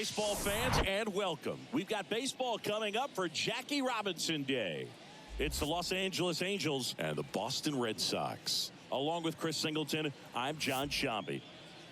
baseball fans, and welcome. We've got baseball coming up for Jackie Robinson Day. It's the Los Angeles Angels and the Boston Red Sox. Along with Chris Singleton, I'm John Shambi.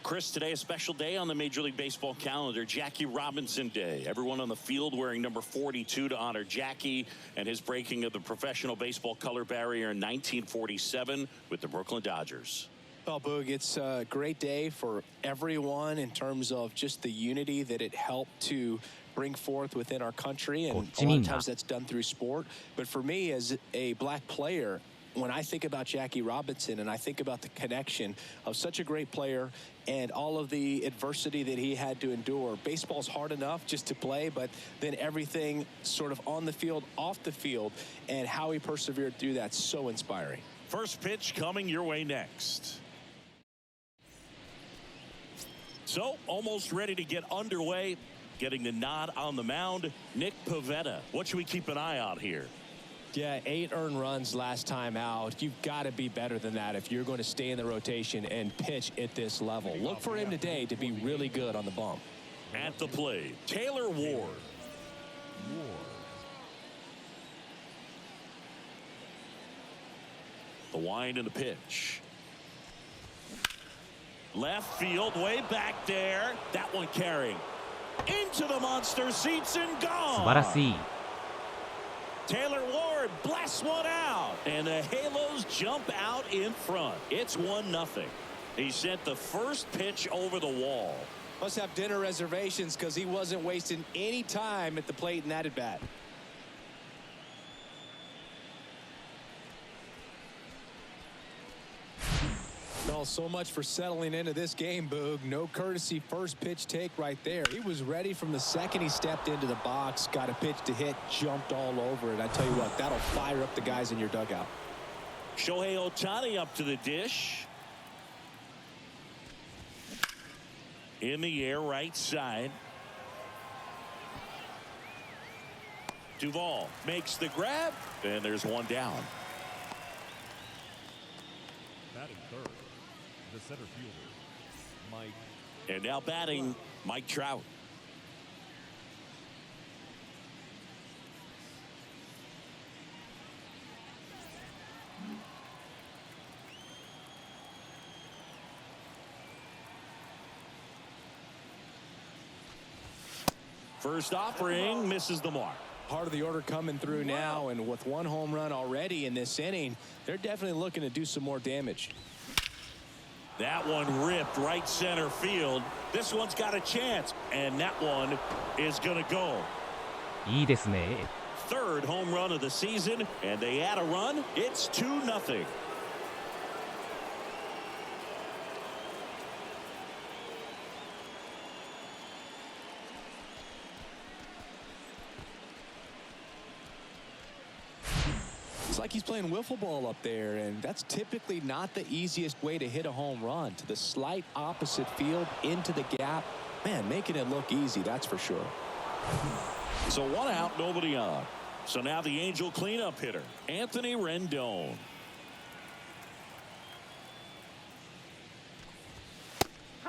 Chris, today a special day on the Major League Baseball calendar, Jackie Robinson Day. Everyone on the field wearing number 42 to honor Jackie and his breaking of the professional baseball color barrier in 1947 with the Brooklyn Dodgers. Well, Boog, it's a great day for everyone in terms of just the unity that it helped to bring forth within our country, and a lot of times that's done through sport. But for me, as a black player, when I think about Jackie Robinson and I think about the connection of such a great player and all of the adversity that he had to endure, baseball's hard enough just to play, but then everything sort of on the field, off the field, and how he persevered through that, so inspiring. First pitch coming your way next. So, almost ready to get underway. Getting the nod on the mound, Nick Pivetta. What should we keep an eye on here? Yeah, 8 earned runs last time out. You've got to be better than that if you're going to stay in the rotation and pitch at this level. Look for him today to be really good on the bump. At the plate, Taylor Ward. The wind and the pitch. Left field, way back there. That one carrying. Into the monster seats and gone. Taylor Ward blasts one out, and the Halos jump out in front. It's 1-0. He sent the first pitch over the wall. Must have dinner reservations because he wasn't wasting any time at the plate in that at bat. Well, so much for settling into this game, Boog. No courtesy first pitch take right there. He was ready from the second he stepped into the box, got a pitch to hit, jumped all over it. I tell you what, that'll fire up the guys in your dugout. Shohei Ohtani up to the dish. In the air, right side. Duvall makes the grab, and there's one down. Batting third, the center fielder, Mike. And now batting, Mike Trout. First offering misses the mark. Part of the order coming through now, and with 1 home run already in this inning, they're definitely looking to do some more damage. That one ripped right center field. This one's got a chance, and that one is going to go. いいですね。 Third home run of the season, and they add a run. It's 2-0. It's like he's playing wiffle ball up there, and that's typically not the easiest way to hit a home run. To the slight opposite field, into the gap. Man, making it look easy, that's for sure. So 1 out, nobody on. So now the Angel cleanup hitter, Anthony Rendon.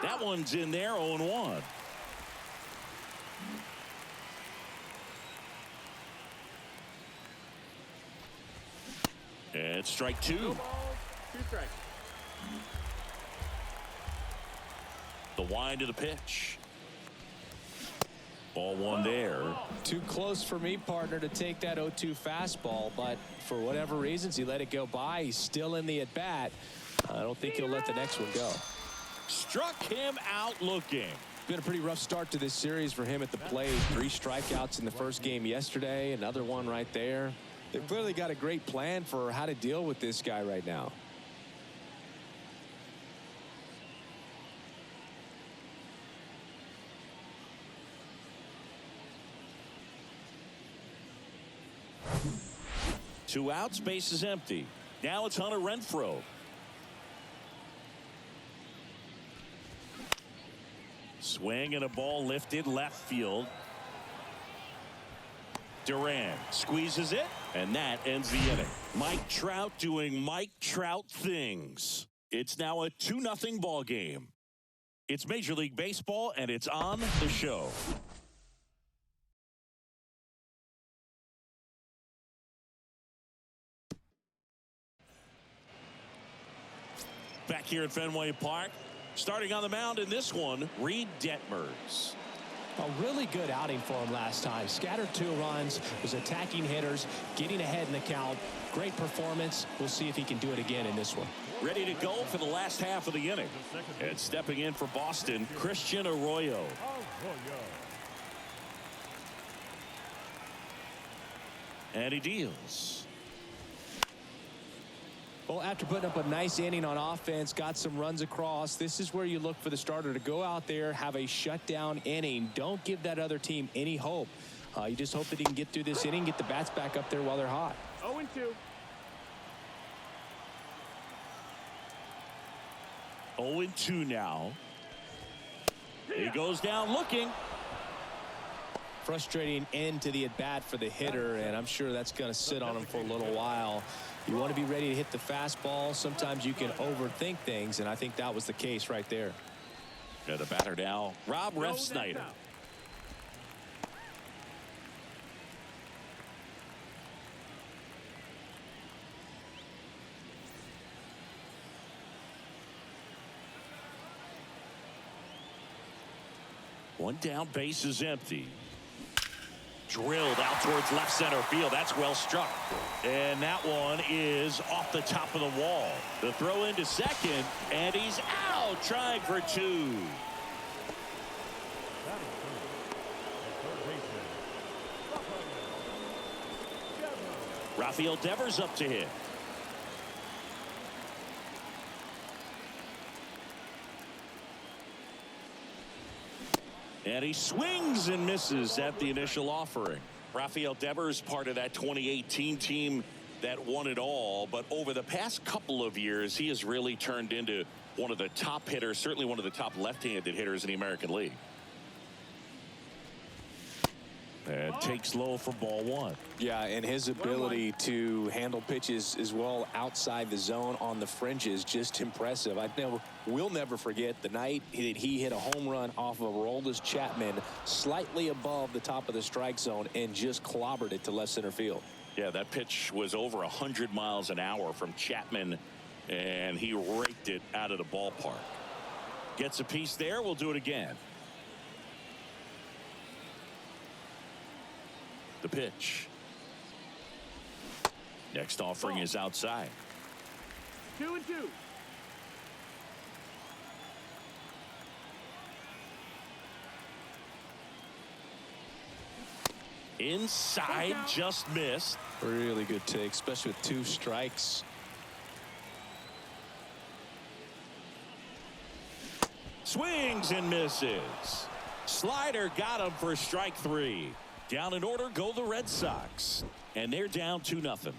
That one's in there, 0-1. And strike 2. 2 strikes. The wind of the pitch. Ball 1 there. Too close for me, partner, to take that 0-2 fastball, but for whatever reasons, he let it go by. He's still in the at-bat. I don't think he'll let the next one go. Struck him out looking. Been a pretty rough start to this series for him at the plate. 3 strikeouts in the first game yesterday, another one right there. They've clearly got a great plan for how to deal with this guy right now. Two outs, base is empty. Now it's Hunter Renfroe. Swing and a ball lifted left field. Duran squeezes it, and that ends the inning. Mike Trout doing Mike Trout things. It's now a 2-0 ball game. It's Major League Baseball, and it's on the show. here at Fenway Park. Starting on the mound in this one, Reed Detmers. A really good outing for him last time. Scattered 2 runs, was attacking hitters, getting ahead in the count. Great performance. We'll see if he can do it again in this one. Ready to go for the last half of the inning. And stepping in for Boston, Christian Arroyo. And he deals. Well, after putting up a nice inning on offense, got some runs across, this is where you look for the starter to go out there, have a shutdown inning. Don't give that other team any hope. You just hope that he can get through this inning, get the bats back up there while they're hot. 0-2. 0-2 now. He goes down looking. Frustrating end to the at-bat for the hitter, and I'm sure that's going to sit on him for a little while. You want to be ready to hit the fastball. Sometimes you can overthink things, and I think that was the case right there. Yeah, the batter now, Rob Refsnyder. One down, base is empty. Drilled out towards left center field. That's well struck. And that one is off the top of the wall. The throw into second, and he's out, trying for 2. Rafael Devers up to hit. And he swings and misses at the initial offering. Rafael Devers, part of that 2018 team that won it all. But over the past couple of years, he has really turned into one of the top hitters, certainly one of the top left-handed hitters in the American League. And takes low for ball 1. Yeah, and his ability to handle pitches as well outside the zone on the fringes, just impressive. We'll never forget the night that he hit a home run off of Aroldis Chapman slightly above the top of the strike zone and just clobbered it to left center field. Yeah, that pitch was over 100 miles an hour from Chapman, and he raked it out of the ballpark. Gets a piece there. We'll do it again. The pitch. Next offering is outside. 2-2. Inside, just missed. Really good take, especially with 2 strikes. Swings and misses. Slider got him for strike 3. Down in order go the Red Sox, and they're down 2-0.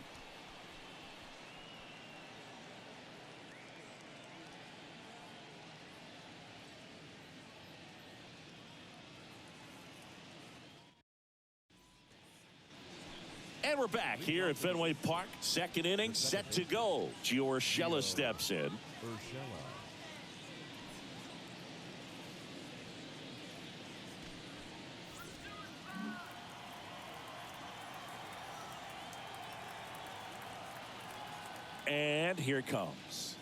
And we're back here at Fenway Park. Second inning set to go. Gio Urshela steps in. And here it comes.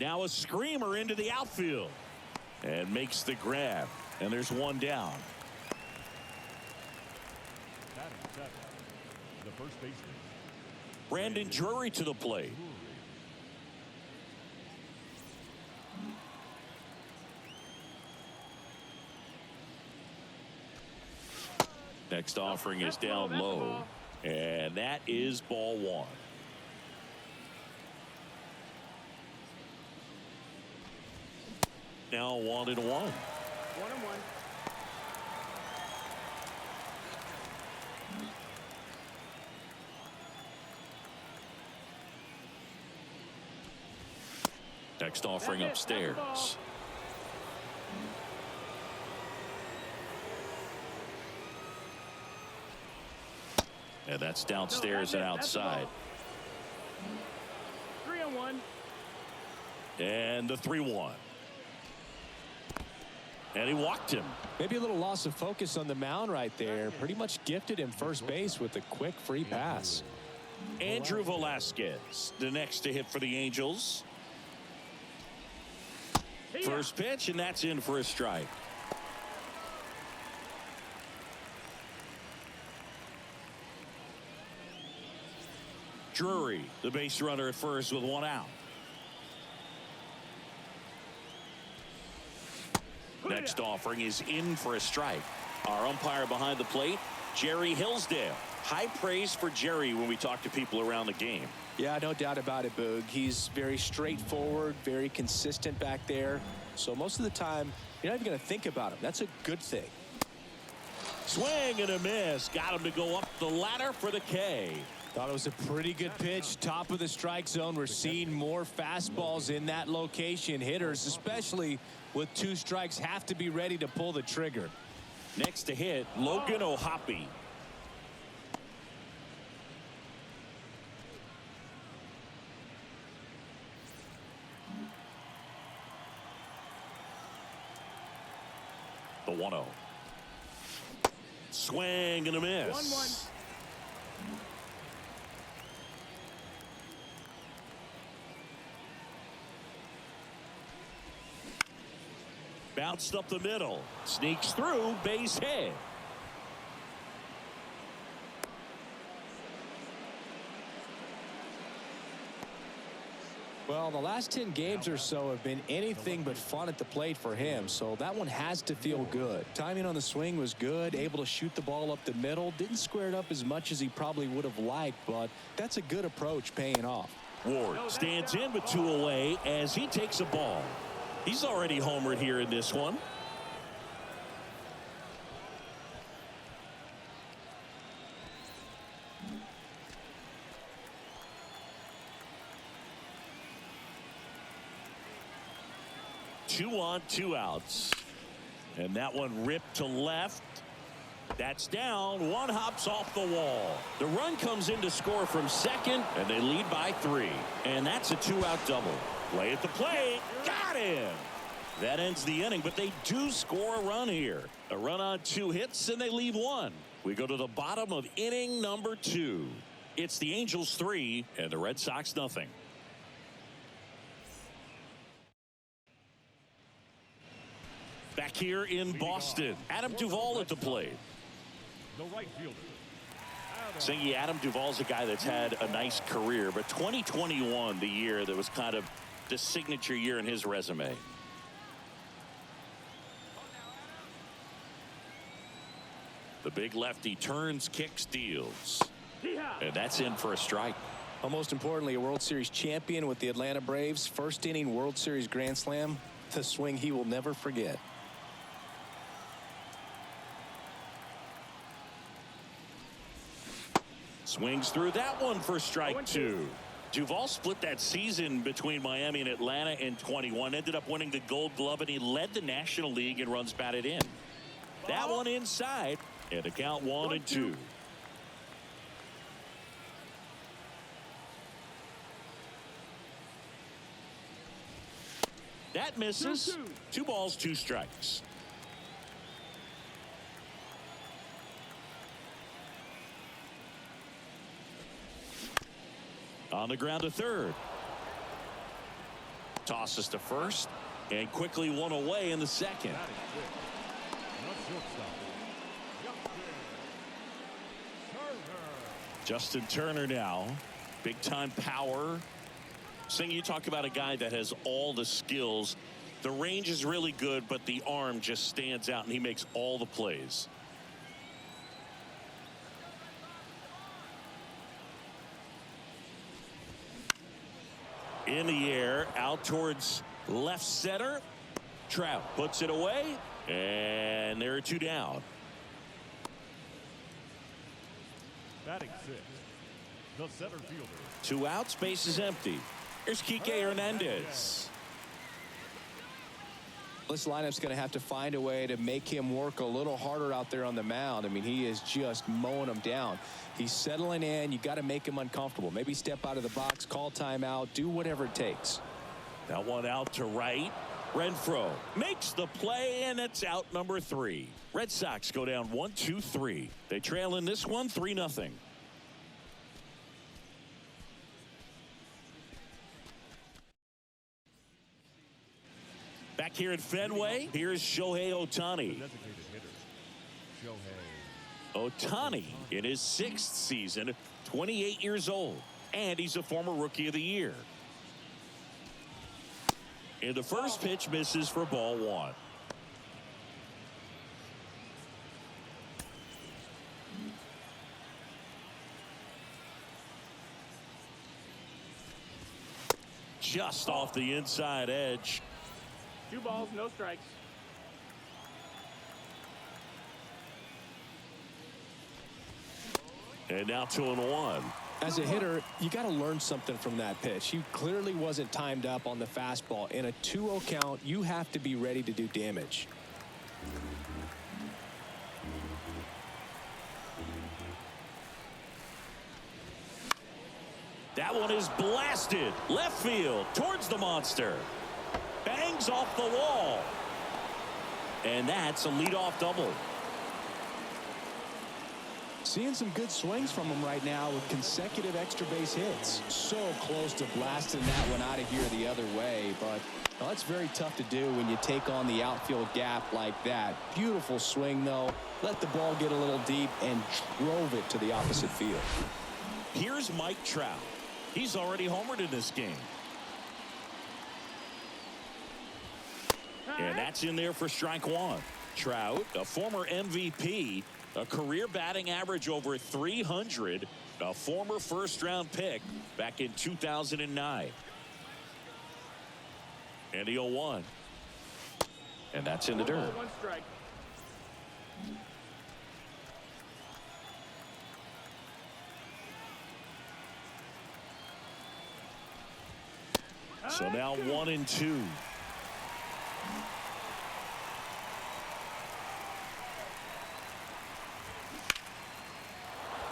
Now a screamer into the outfield. And makes the grab. And there's one down. The first baseman, Brandon Drury to the plate. Next offering is down low. And that is ball 1. Now 1-1. 1-1. Next offering upstairs. And that's downstairs and outside. 3-1. And the 3-1. And he walked him. Maybe a little loss of focus on the mound right there. Pretty much gifted him first base with a quick free pass. Andrew Velasquez, the next to hit for the Angels. First pitch, and that's in for a strike. Drury, the base runner at first with one out. Next offering is in for a strike. Our umpire behind the plate, Jerry Hillsdale. High praise for Jerry when we talk to people around the game. Yeah, no doubt about it, Boog. He's very straightforward, very consistent back there. So most of the time, you're not even going to think about him. That's a good thing. Swing and a miss. Got him to go up the ladder for the K. Thought it was a pretty good pitch. Top of the strike zone. We're seeing more fastballs in that location. Hitters, especially with 2 strikes, have to be ready to pull the trigger. Next to hit, Logan O'Hoppe. The 1-0. Swing and a miss. 1-1. Bounced up the middle. Sneaks through. Base hit. Well, the last 10 games or so have been anything but fun at the plate for him, so that one has to feel good. Timing on the swing was good, able to shoot the ball up the middle. Didn't square it up as much as he probably would have liked, but that's a good approach paying off. Ward stands in with 2 away as he takes a ball. He's already homered here in this one. Two on, 2 outs. And that one ripped to left. That's down. One hops off the wall. The run comes in to score from second, and they lead by 3. And that's a 2-out double. Play at the plate. Got him. That ends the inning, but they do score a run here. A run on 2 hits, and they leave 1. We go to the bottom of inning number 2. It's the Angels 3 and the Red Sox nothing. Back here in Boston, Adam Duvall at the plate. The right fielder. Singy, Adam Duvall's a guy that's had a nice career, but 2021, the year that was kind of the signature year in his resume. The big lefty turns, kicks, deals. And that's in for a strike. Well, most importantly, a World Series champion with the Atlanta Braves. First inning World Series Grand Slam. The swing he will never forget. Swings through that one for strike 2. Duvall split that season between Miami and Atlanta in 21. Ended up winning the Gold Glove, and he led the National League in runs batted in. That one inside, and the count 1-2. That misses. 2 balls, 2 strikes. On the ground to third. Tosses to first, and quickly 1 away in the second. Justin Turner now. Big time power. Sing, you talk about a guy that has all the skills. The range is really good, but the arm just stands out, and he makes all the plays. In the air, out towards left center. Trout puts it away, and there are 2 down. Batting 6. The center fielder. 2 outs, base is empty. Here's Kike Hernandez. This lineup's going to have to find a way to make him work a little harder out there on the mound. I mean, he is just mowing them down. He's settling in. You got to make him uncomfortable. Maybe step out of the box, call timeout, do whatever it takes. That one out to right. Renfroe makes the play, and it's out number 3. Red Sox go down 1-2-3. They trail in this one 3-0. Back Back here at Fenway, here's Shohei Ohtani. Designated hitter, Shohei. Ohtani in his 6th season, 28 years old, and he's a former Rookie of the Year. And the first pitch misses for ball 1. Just off the inside edge. 2 balls, no strikes. And now 2-1. As a hitter, you got to learn something from that pitch. He clearly wasn't timed up on the fastball. In a 2-0 count, you have to be ready to do damage. That one is blasted left field towards the monster. Bangs off the wall. And that's a leadoff double. Seeing some good swings from him right now with consecutive extra base hits. So close to blasting that one out of here the other way, but well, that's very tough to do when you take on the outfield gap like that. Beautiful swing, though. Let the ball get a little deep and drove it to the opposite field. Here's Mike Trout. He's already homered in this game. And that's in there for strike 1. Trout, a former MVP, a career batting average over 300, a former first-round pick back in 2009. And the 0-1. And that's in the dirt. 1 strike. So now 1-2.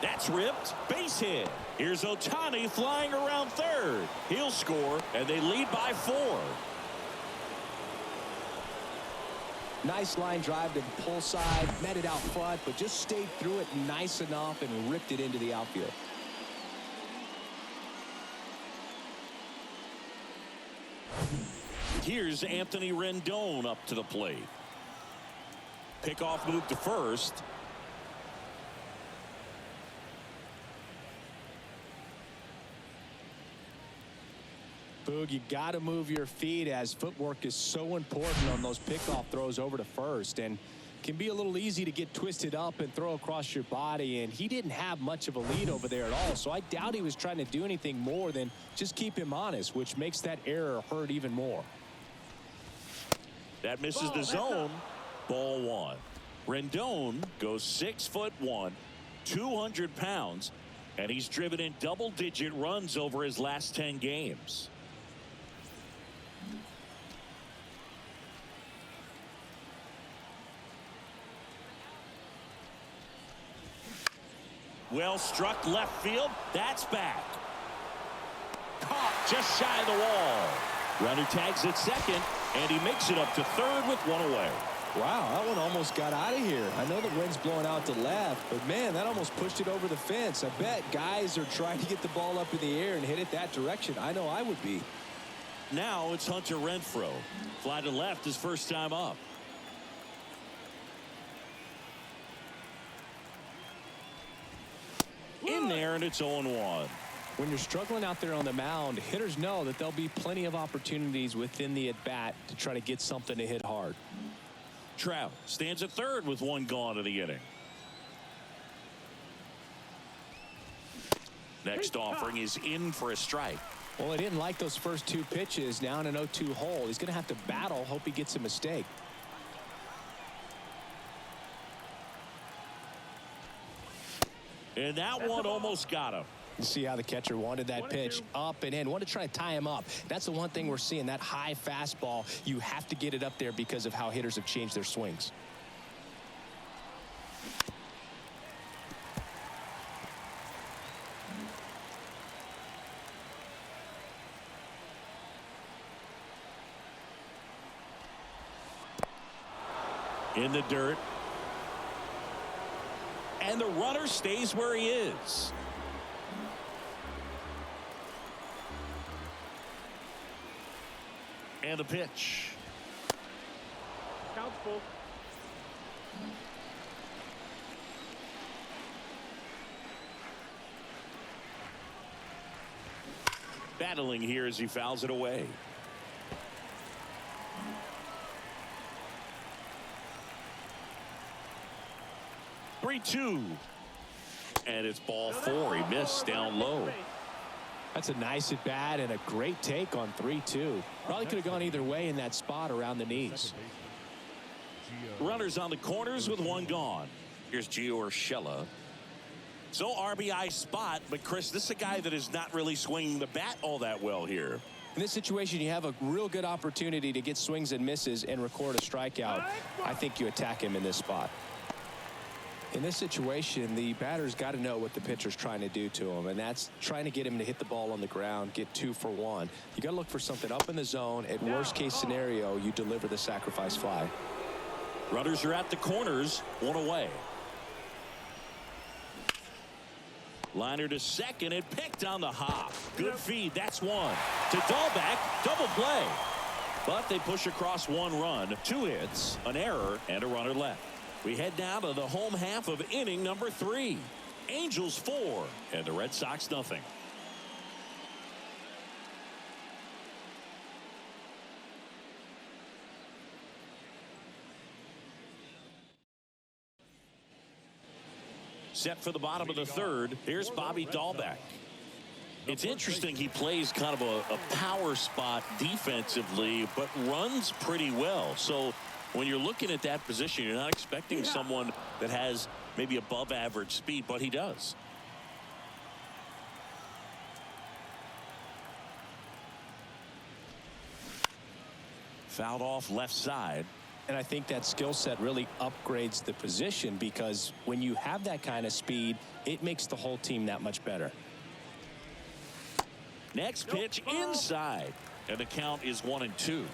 That's ripped. Base hit. Here's Ohtani flying around third. He'll score, and they lead by 4. Nice line drive to the pull side, met it out front, but just stayed through it nice enough and ripped it into the outfield. Here's Anthony Rendon up to the plate. Pickoff move to first. Boog, you got to move your feet as footwork is so important on those pickoff throws over to first, and can be a little easy to get twisted up and throw across your body, and he didn't have much of a lead over there at all, so I doubt he was trying to do anything more than just keep him honest, which makes that error hurt even more. That misses the zone. Ball 1. Rendon goes 6'1", 200 pounds, and he's driven in double-digit runs over his last 10 games. Well struck left field. That's back. Caught just shy of the wall. Runner tags at second, and he makes it up to third with 1 away. Wow, that one almost got out of here. I know the wind's blowing out to left, but man, that almost pushed it over the fence. I bet guys are trying to get the ball up in the air and hit it that direction. I know I would be. Now it's Hunter Renfroe. Fly to left his first time up. In there, and it's 0-1. When you're struggling out there on the mound, hitters know that there'll be plenty of opportunities within the at-bat to try to get something to hit hard. Trout stands at third with 1 gone in the inning. Next offering is in for a strike. Well, he didn't like those first 2 pitches. Now in an 0-2 hole, he's going to have to battle, hope he gets a mistake. And that one almost got him. You see how the catcher wanted that pitch up and in. Wanted to try to tie him up. That's the one thing we're seeing, that high fastball. You have to get it up there because of how hitters have changed their swings. In the dirt. And the runner stays where he is. And the pitch. Count's full. Battling here as he fouls it away. Three-two. And it's ball four. He missed down low. That's a nice at bat and a great take on 3-2. Probably could have gone either way in that spot around the knees. Runners on the corners with one gone. Here's Gio Urshela. So RBI spot, but Chris, this is a guy that is not really swinging the bat all that well here. In this situation, you have a real good opportunity to get swings and misses and record a strikeout. I think you attack him in this spot. In this situation, the batter's got to know what the pitcher's trying to do to him, and that's trying to get him to hit the ball on the ground, get 2 for 1. You got to look for something up in the zone. At worst case scenario, you deliver the sacrifice fly. Runners are at the corners, one away. Liner to second and picked on the hop. Good feed. That's one. To Dahlbeck, double play. But they push across 1 run, 2 hits, an error, and a runner left. We head now to the home half of inning number 3. Angels 4 and the Red Sox nothing. Set for the bottom of the 3rd. Here's Bobby Dahlbeck. It's interesting, he plays kind of a power spot defensively, but runs pretty well. So when you're looking at that position, you're not expecting someone that has maybe above average speed, but he does. Fouled off left side. And I think that skill set really upgrades the position, because when you have that kind of speed, it makes the whole team that much better. Next pitch inside, and the count is 1-2.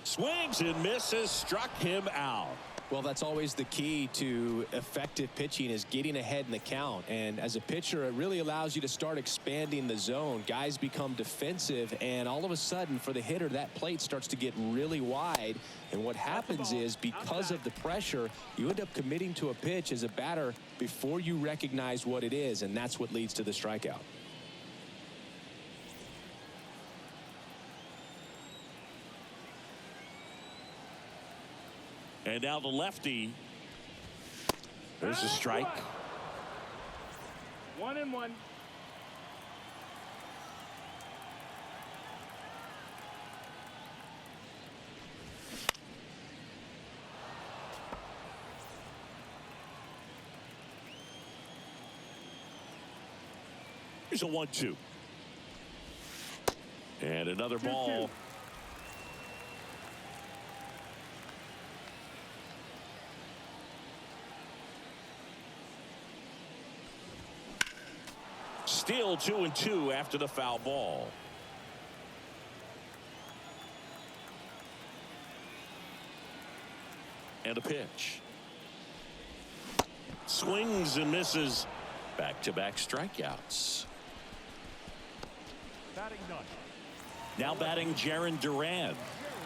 Swings and misses, struck him out. Well, that's always the key to effective pitching, is getting ahead in the count. And as a pitcher, it really allows you to start expanding the zone. Guys become defensive, and all of a sudden, for the hitter, that plate starts to get really wide. And what happens is, because of the pressure, you end up committing to a pitch as a batter before you recognize what it is, and that's what leads to the strikeout. And now the lefty. There's a strike. 1-1. Here's a 1-2. And another ball. Still 2-2 after the foul ball. And a pitch. Swings and misses. Back-to-back strikeouts. Batting ninth. Now batting Jarren Duran.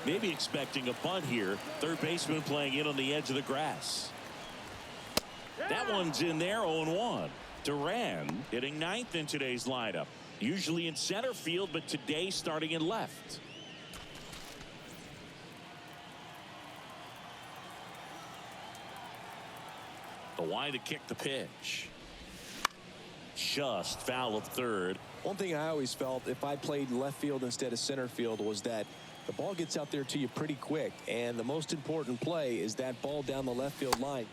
Maybe expecting a bunt here. Third baseman playing in on the edge of the grass. That one's in there, 0-1. Duran hitting ninth in today's lineup. Usually in center field, but today starting in left. The line to kick the pitch. Just foul of third. One thing I always felt, if I played left field instead of center field, was that the ball gets out there to you pretty quick, and the most important play is that ball down the left field line.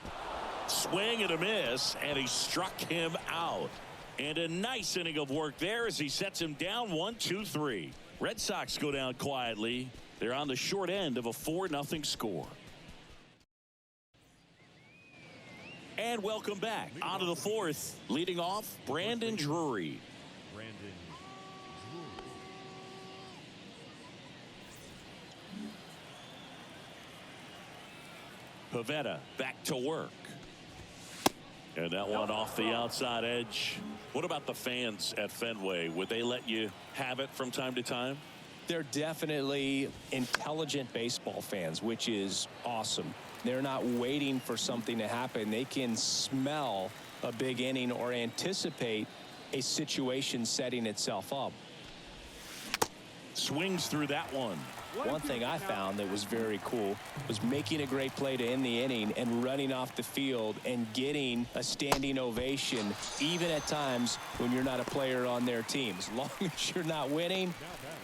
Swing and a miss, and he struck him out. And a nice inning of work there as he sets him down 1-2-3. Red Sox go down quietly. They're on the short end of a 4-0 score. And welcome back. On to the 4th. Leading off, Brandon Drury. Brandon Drury. Pivetta back to work. And that one off the outside edge. What about the fans at Fenway? Would they let you have it from time to time? They're definitely intelligent baseball fans, which is awesome. They're not waiting for something to happen. They can smell a big inning or anticipate a situation setting itself up. Swings through that one. One thing I found that was very cool was making a great play to end the inning and running off the field and getting a standing ovation, even at times when you're not a player on their team. As long as you're not winning,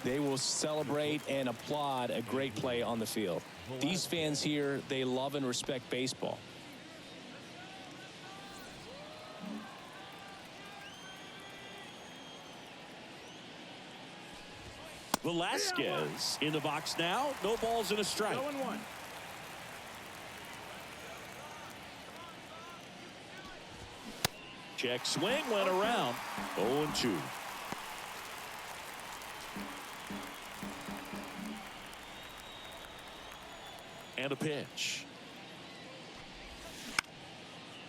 they will celebrate and applaud a great play on the field. These fans here, they love and respect baseball. Velasquez in the box now. No balls and a strike. 0-1. Check swing went around. 0-2. And a pitch.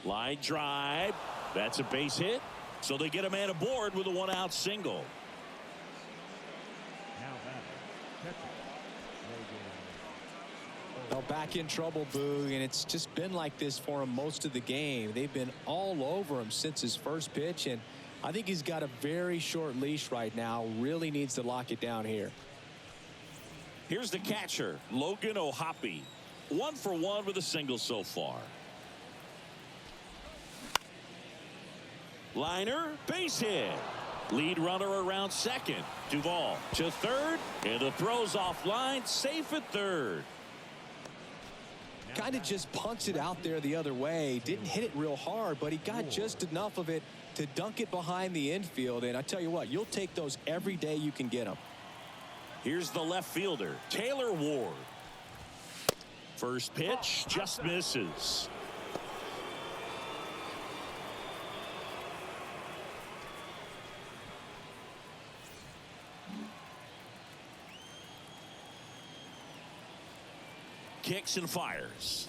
Line drive. That's a base hit. So they get a man aboard with a one-out single. Well, back in trouble, Boog, and it's just been like this for him most of the game. They've been all over him since his first pitch, and I think he's got a very short leash right now. Really needs to lock it down here. Here's the catcher, Logan O'Hoppe. 1 for 1 with a single so far. Liner, base hit. Lead runner around second. Duvall to third, and the throw's offline, safe at third. Kind of just punched it out there the other way. Didn't hit it real hard, but he got just enough of it to dunk it behind the infield. And I tell you what, you'll take those every day you can get them. Here's the left fielder, Taylor Ward. First pitch just misses. Kicks and fires.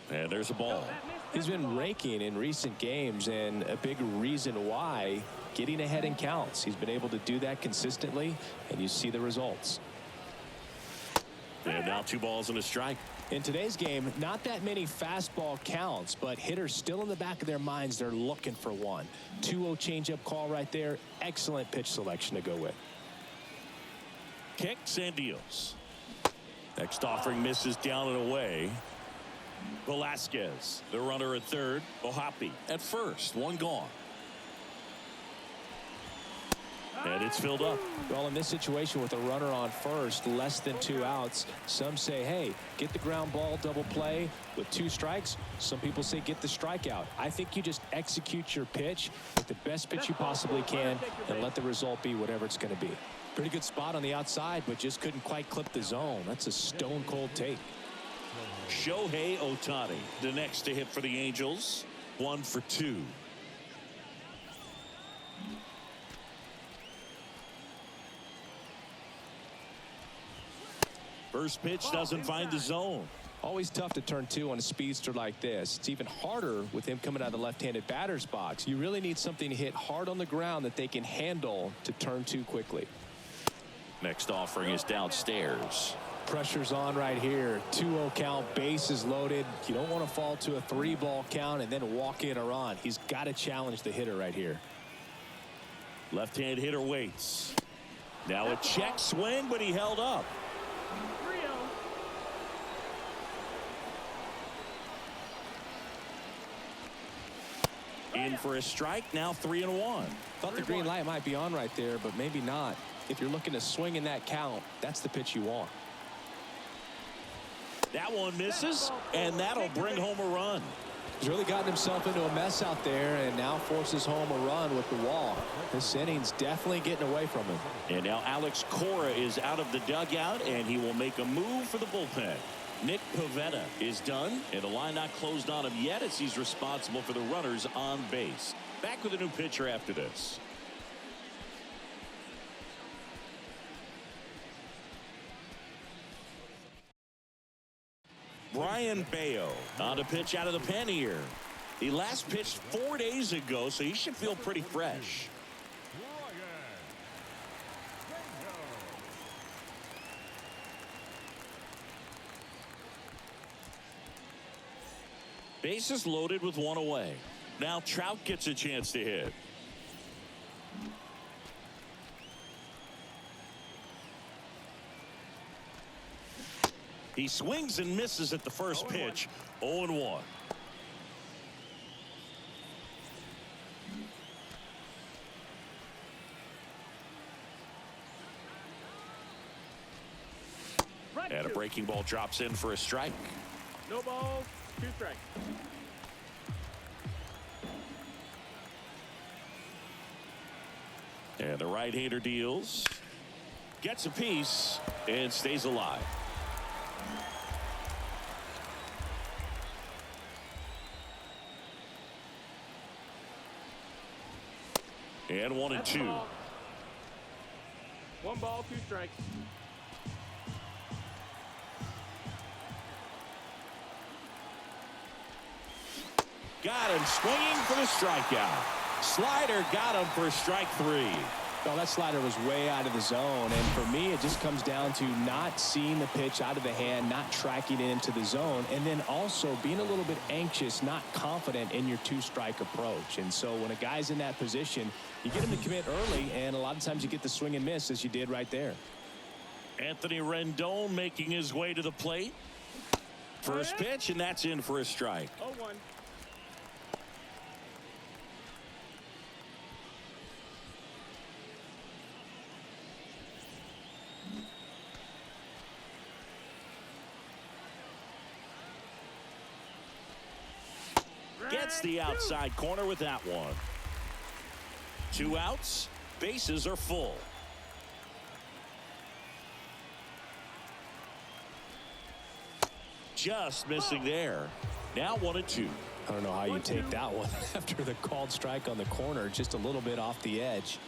And there's a ball. He's been raking in recent games, and a big reason why, getting ahead in counts. He's been able to do that consistently, and you see the results. And now 2 balls and a strike. In today's game, not that many fastball counts, but hitters still in the back of their minds, they're looking for one. 2-0 changeup call right there. Excellent pitch selection to go with. Kicks and deals. Next offering misses down and away. Velasquez, the runner at third. O'Hoppe at first. 1 gone. And it's filled up. Well, in this situation with a runner on first, less than 2 outs, some say, hey, get the ground ball, double play with 2 strikes. Some people say get the strikeout. I think you just execute your pitch with the best pitch you possibly can and let the result be whatever it's going to be. Pretty good spot on the outside, but just couldn't quite clip the zone. That's a stone cold take. Shohei Ohtani, the next to hit for the Angels. 1 for 2. First pitch doesn't find the zone. Always tough to turn 2 on a speedster like this. It's even harder with him coming out of the left-handed batter's box. You really need something to hit hard on the ground that they can handle to turn 2 quickly. Next offering is downstairs. Pressure's on right here. 2-0 count, bases loaded. You don't want to fall to a 3-ball count and then walk in a run. He's got to challenge the hitter right here. Left-hand hitter waits. Now a check swing, but he held up. 3-0. In for a strike, now 3-1. Thought the green light might be on right there, but maybe not. If you're looking to swing in that count, that's the pitch you want. That one misses, and that'll bring home a run. He's really gotten himself into a mess out there and now forces home a run with the walk. This inning's definitely getting away from him. And now Alex Cora is out of the dugout, and he will make a move for the bullpen. Nick Pivetta is done, and the line not closed on him yet as he's responsible for the runners on base. Back with a new pitcher after this. Brian Bayo on a pitch out of the pen here. He last pitched 4 days ago, so he should feel pretty fresh. Bases loaded with one away. Now Trout gets a chance to hit. He swings and misses at the first pitch. 0-1. And a breaking ball drops in for a strike. No balls, 2 strikes. And the right-hander deals. Gets a piece and stays alive. And 1-2. 1 ball, 2 strikes. Got him swinging for the strikeout. Slider got him for strike 3. Well, that slider was way out of the zone, and for me it just comes down to not seeing the pitch out of the hand, not tracking it into the zone, and then also being a little bit anxious, not confident in your 2-strike approach. And so when a guy's in that position, you get him to commit early, and a lot of times you get the swing and miss, as you did right there. Anthony Rendon making his way to the plate. First pitch, and that's in for a strike. 0-1. Gets the outside corner with that one. 2 outs. Bases are full. Just missing there. Now 1-2. I don't know how you take that one after the called strike on the corner, just a little bit off the edge.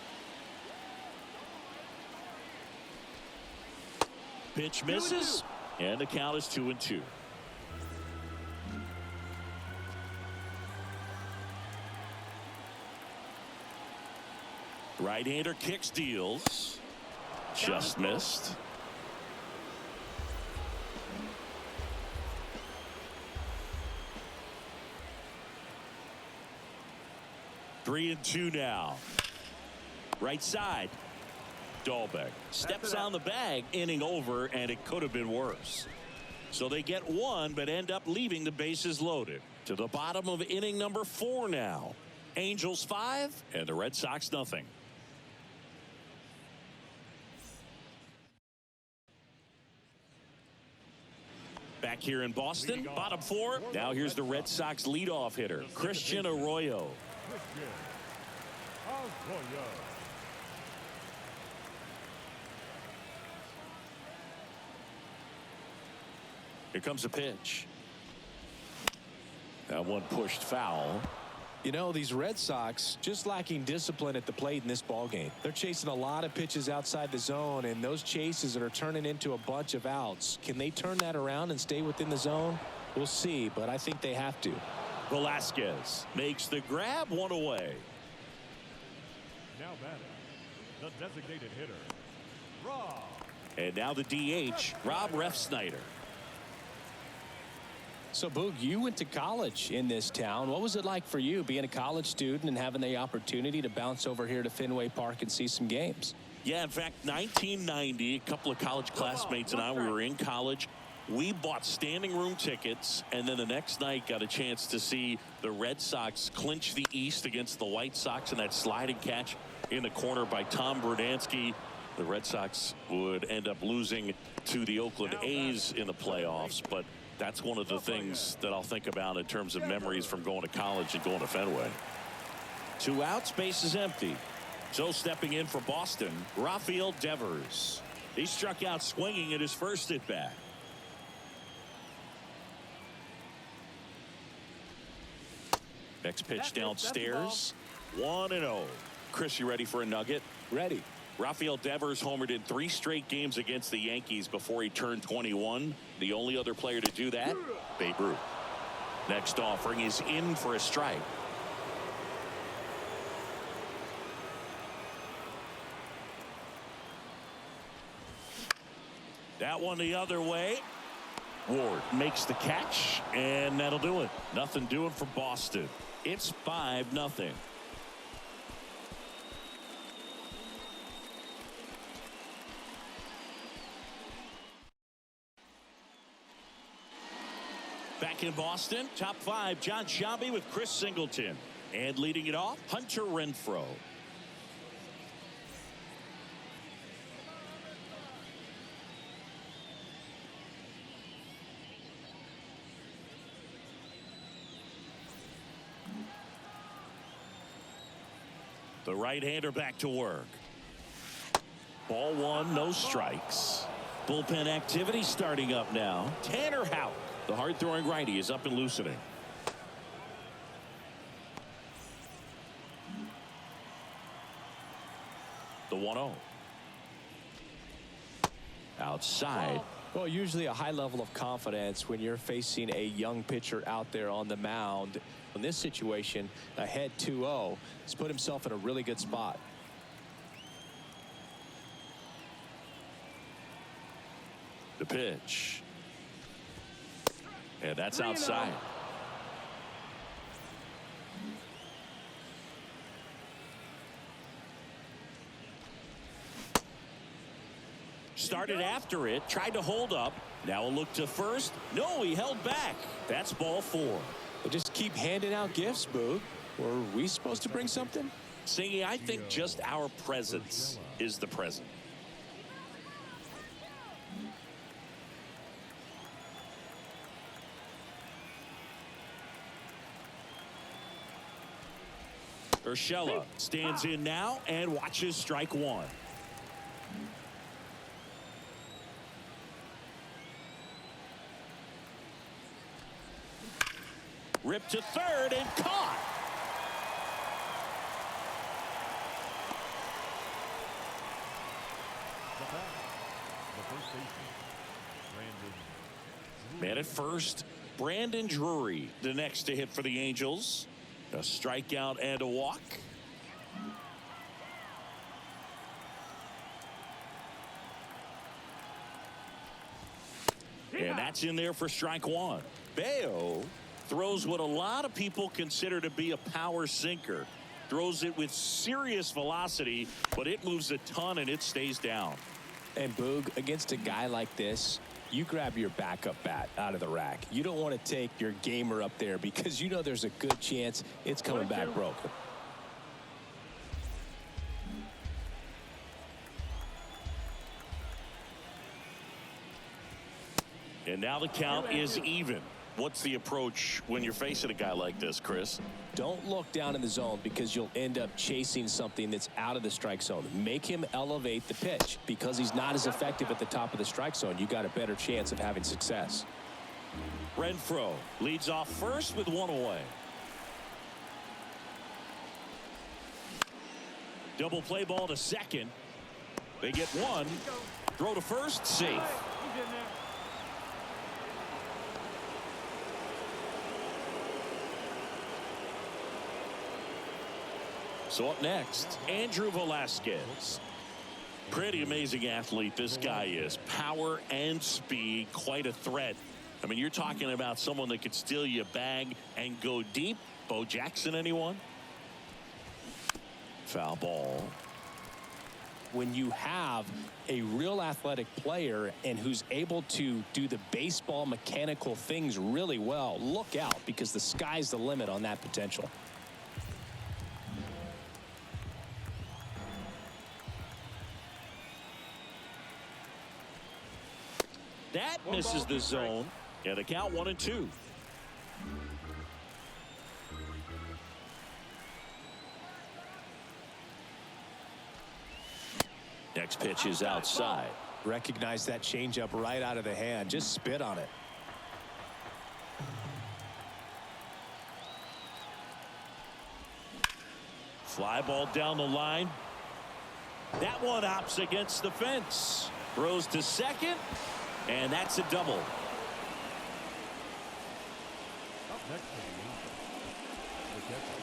Pitch misses, and the count is 2-2. Right-hander kicks, deals. Just missed. Three and 2 now. Right side. Dahlbeck steps on the bag, inning over, and it could have been worse. So they get 1, but end up leaving the bases loaded. To the bottom of inning number 4 now. Angels 5 and the Red Sox nothing. Back here in Boston, bottom 4. Now here's the Red Sox leadoff hitter, Christian Arroyo. Here comes a pitch. That one pushed foul. You know, these Red Sox just lacking discipline at the plate in this ballgame. They're chasing a lot of pitches outside the zone, and those chases are turning into a bunch of outs. Can they turn that around and stay within the zone? We'll see, but I think they have to. Velasquez makes the grab, 1 away. Now batting, the designated hitter, Rob. And now the DH, Rob Refsnyder. So, Boog, you went to college in this town. What was it like for you being a college student and having the opportunity to bounce over here to Fenway Park and see some games? Yeah, in fact, 1990, a couple of college classmates and I, we were in college. We bought standing room tickets, and then the next night got a chance to see the Red Sox clinch the East against the White Sox in that sliding catch in the corner by Tom Berdansky. The Red Sox would end up losing to the Oakland A's in the playoffs, but that's one of the things that I'll think about in terms of memories from going to college and going to Fenway. 2 outs, base is empty. So stepping in for Boston, Rafael Devers. He struck out swinging at his first at bat. Next pitch downstairs. 1-0. Chris, you ready for a nugget? Ready. Rafael Devers homered in 3 straight games against the Yankees before he turned 21. The only other player to do that, Babe Ruth. Next offering is in for a strike. That one the other way. Ward makes the catch, and that'll do it. Nothing doing for Boston. It's 5-0. Back in Boston, top 5, John Sciambi with Chris Singleton. And leading it off, Hunter Renfroe. The right-hander back to work. Ball 1, no strikes. Bullpen activity starting up now. Tanner Houck, the hard-throwing righty, is up and loosening. The 1-0. Outside. Well, usually a high level of confidence when you're facing a young pitcher out there on the mound. In this situation, ahead 2-0, he's put himself in a really good spot. The pitch. And that's outside. Started after it, tried to hold up. Now a look to first. No, he held back. That's ball 4. They just keep handing out gifts, Boog. Were we supposed to bring something? Singy, I think just our presence is the present. Urshela stands in now and watches strike 1. Ripped to third and caught. Man at first, Brandon Drury, the next to hit for the Angels. A strikeout and a walk. And that's in there for strike 1. Bayo throws what a lot of people consider to be a power sinker. Throws it with serious velocity, but it moves a ton and it stays down. And Boog, against a guy like this, you grab your backup bat out of the rack. You don't want to take your gamer up there because you know there's a good chance it's coming back broken. And now the count is even. What's the approach when you're facing a guy like this, Chris? Don't look down in the zone because you'll end up chasing something that's out of the strike zone. Make him elevate the pitch. Because he's not as effective at the top of the strike zone, you got a better chance of having success. Renfroe leads off first with 1 away. Double play ball to second. They get 1. Throw to first, safe. So up next, Andrew Velasquez. Pretty amazing athlete this guy is. Power and speed, quite a threat. I mean, you're talking about someone that could steal you a bag and go deep. Bo Jackson, anyone? Foul ball. When you have a real athletic player and who's able to do the baseball mechanical things really well, look out because the sky's the limit on that potential. That misses the zone. And the count 1-2. Next pitch is outside. Recognize that changeup right out of the hand. Just spit on it. Fly ball down the line. That one opts against the fence. Throws to second. And that's a double. Next to the Angels, the catcher.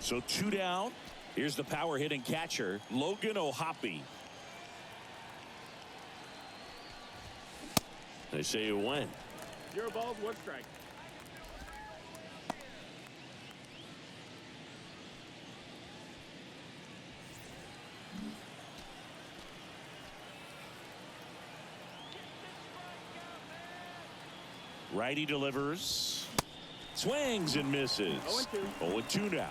So 2 down. Here's the power hitting catcher, Logan O'Hoppe. They say you win. 0 balls, 1 strike. Righty delivers. Swings and misses. 0-2. 0-2 now.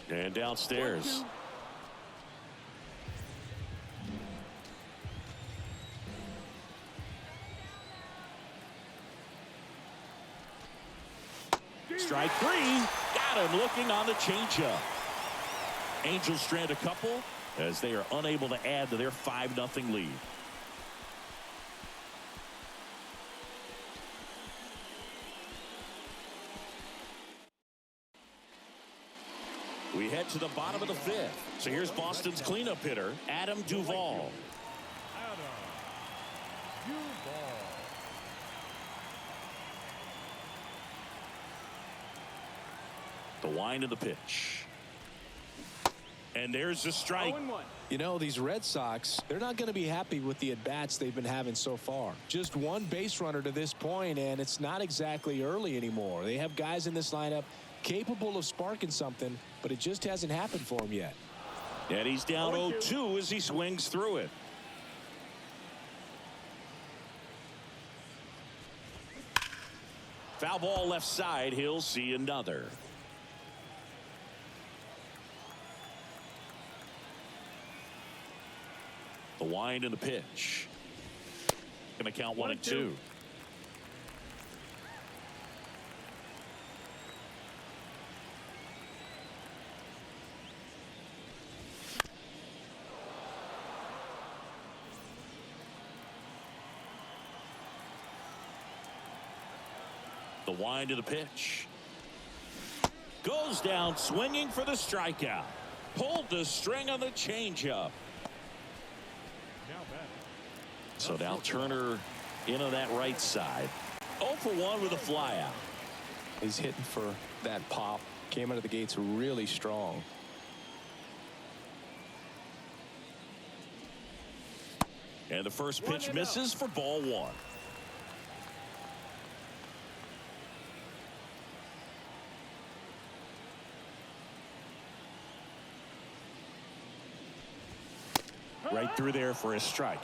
And downstairs. 1-2. Strike 3. Got him looking on the changeup. Angels strand a couple as they are unable to add to their 5-0 lead. We head to the bottom of the 5th. So here's Boston's cleanup hitter, Adam Duvall. Adam Duvall. The wind of the pitch. And there's the strike. 0-1. You know, these Red Sox, they're not going to be happy with the at-bats they've been having so far. Just one base runner to this point, and it's not exactly early anymore. They have guys in this lineup capable of sparking something, but it just hasn't happened for them yet. And he's down 0-2 as he swings through it. Foul ball left side. He'll see another. The wind and the pitch. Gonna count 1-2. The wind of the pitch. Goes down swinging for the strikeout. Pulled the string on the changeup. Now batting. So now Turner in on that right side. 0 for 1 with a flyout. He's hitting for that pop. Came out of the gates really strong. And the first pitch misses for ball 1. Right through there for a strike.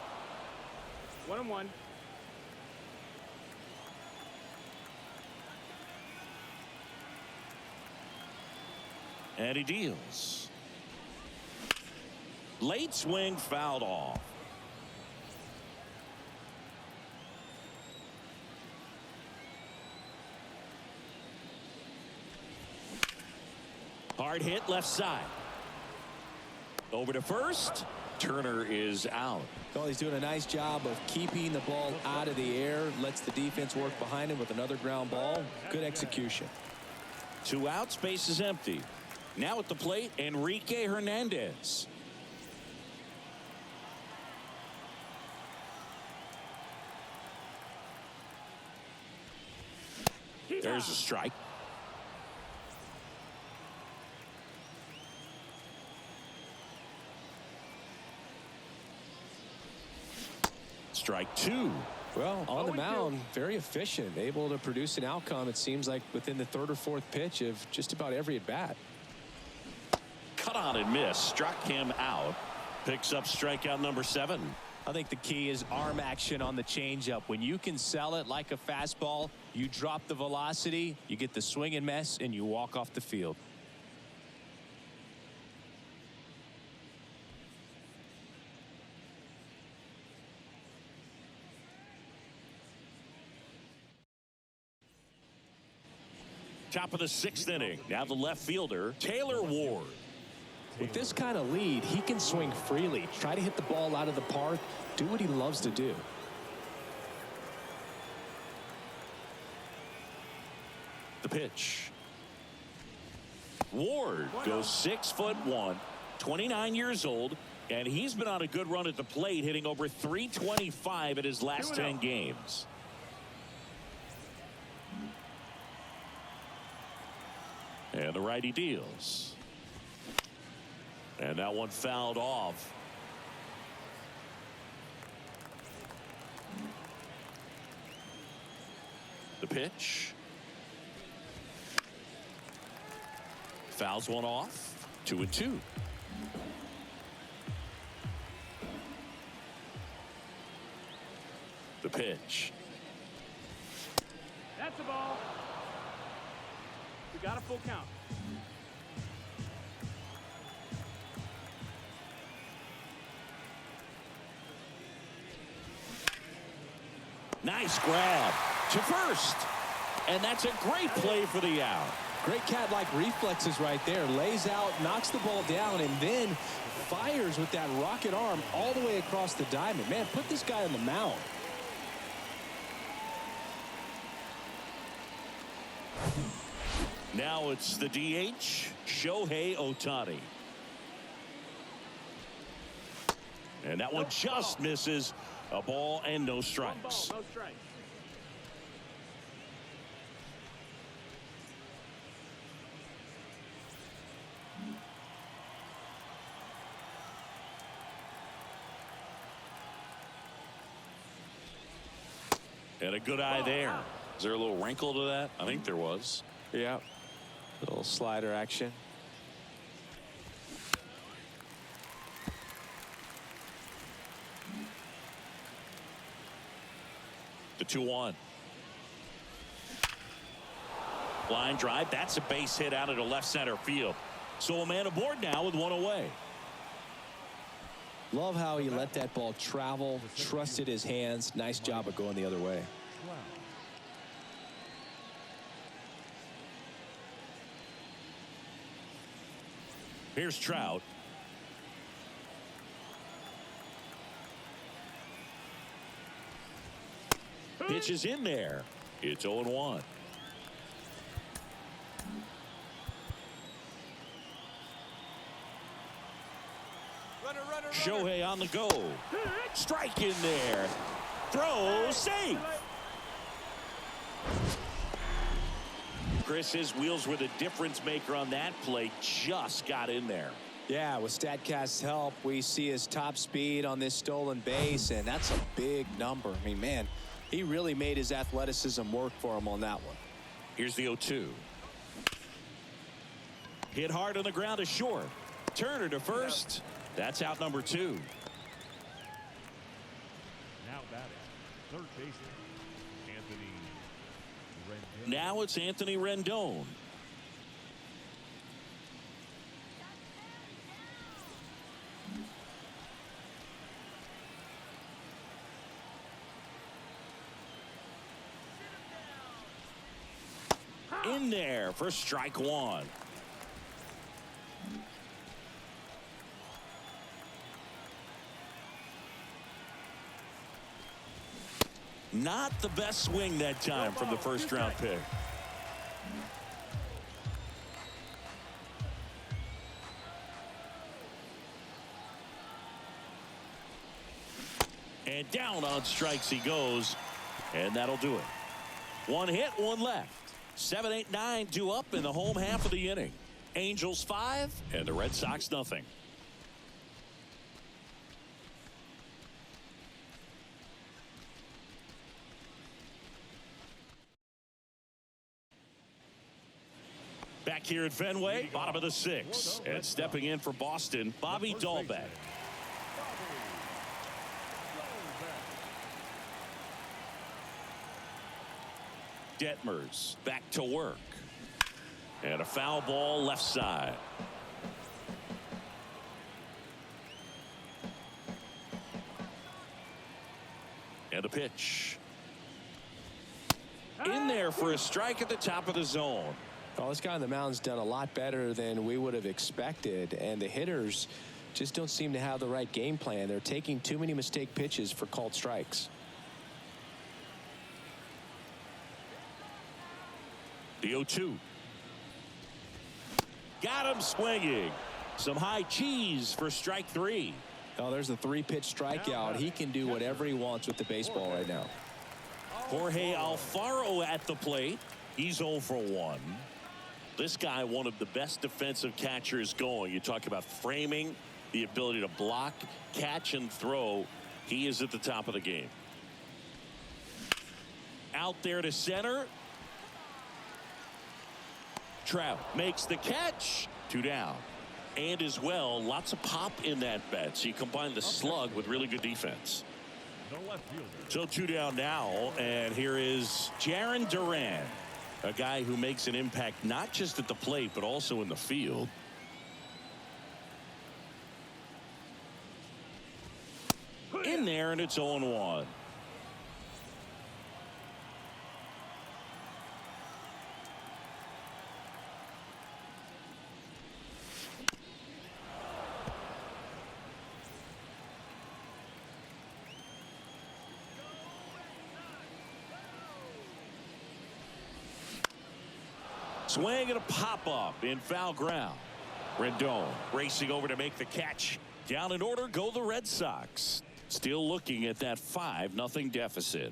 1-1. And he deals. Late swing fouled off. Hard hit left side. Over to first. Turner is out. Well, he's doing a nice job of keeping the ball out of the air. Lets the defense work behind him with another ground ball. Good execution. 2 outs, base is empty. Now at the plate, Enrique Hernandez. There's a strike. Strike 2. Well, on the mound, very efficient, able to produce an outcome, it seems like, within the 3rd or 4th pitch of just about every at-bat. Cut on and miss. Struck him out. Picks up strikeout number 7. I think the key is arm action on the changeup. When you can sell it like a fastball, you drop the velocity, you get the swing and miss, and you walk off the field. Top of the 6th inning. Now the left fielder, Taylor Ward. With this kind of lead, he can swing freely, try to hit the ball out of the park, do what he loves to do. The pitch. Ward goes 6'1", 29 years old, and he's been on a good run at the plate, hitting over .325 in his last 10 games. And the righty deals. And that one fouled off. The pitch. Fouls one off. 2-2. The pitch. That's a ball. We got a full count. Nice grab to first. And that's a great play for the out. Great cat-like reflexes right there. Lays out, knocks the ball down, and then fires with that rocket arm all the way across the diamond. Man, put this guy on the mound. Now it's the DH, Shohei Ohtani. And that one just misses. A ball and no strikes. No strikes. And a good eye there. Is there a little wrinkle to that? I think there was. Yeah. Little slider action. The 2-1. Line drive. That's a base hit out into left center field. So a man aboard now with one away. Love how he let that ball travel, trusted his hands. Nice job of going the other way. Here's Trout. Pitch is in there. It's 0-1. Shohei on the go. Strike in there. Throw safe. Chris, his wheels were the difference maker on that play. Just got in there. Yeah, with StatCast's help, we see his top speed on this stolen base, and that's a big number. I mean, man, he really made his athleticism work for him on that one. Here's the 0-2. Hit hard on the ground to short. Turner to first. That's out number 2. Now batting, third baseman, Anthony Rendon. Now it's Anthony Rendon. In there for strike one. Not the best swing that time from the first round pick. And down on strikes he goes, and that'll do it. One hit, one left. 7, 8, 9 due up in the home half of the inning. Angels 5 and the Red Sox nothing. Back here at Fenway, bottom of the 6th, and stepping in for Boston, Bobby Dahlbeck. Detmers back to work. And a foul ball left side. And the pitch. In there for a strike at the top of the zone. Well, this guy on the mound's done a lot better than we would have expected, and the hitters just don't seem to have the right game plan. They're taking too many mistake pitches for called strikes. The 0-2. Got him swinging. Some high cheese for strike 3. Oh, there's a 3-pitch strikeout. He can do whatever he wants with the baseball right now. Jorge Alfaro at the plate. He's 0 for 1. This guy, one of the best defensive catchers going. You talk about framing, the ability to block, catch, and throw. He is at the top of the game. Out there to center. Trout makes the catch. 2 down. And as well, lots of pop in that bat. So you combine the slug with really good defense. No left fielder. So 2 down now, and here is Jarren Duran, a guy who makes an impact not just at the plate but also in the field. In there, and it's 0-1. Swing and a pop-up in foul ground. Rendon racing over to make the catch. Down in order go the Red Sox. Still looking at that 5-0 deficit.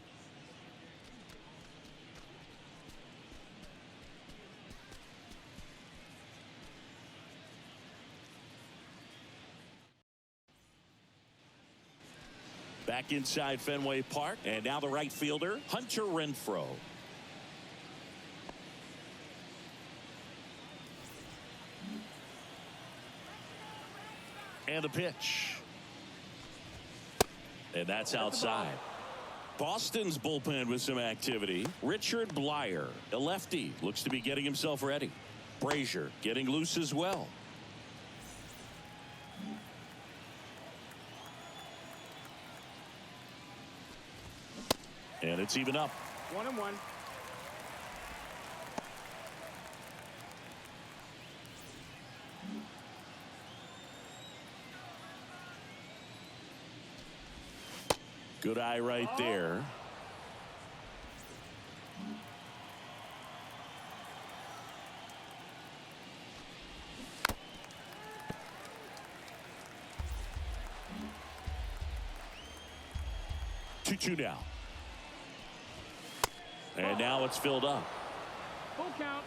Back inside Fenway Park, and now the right fielder, Hunter Renfroe. And the pitch. And that's outside. Boston's bullpen with some activity. Richard Blyer, a lefty, looks to be getting himself ready. Brazier getting loose as well. And it's even up. 1-1. Good eye right there. Two now. And now it's filled up. Full count.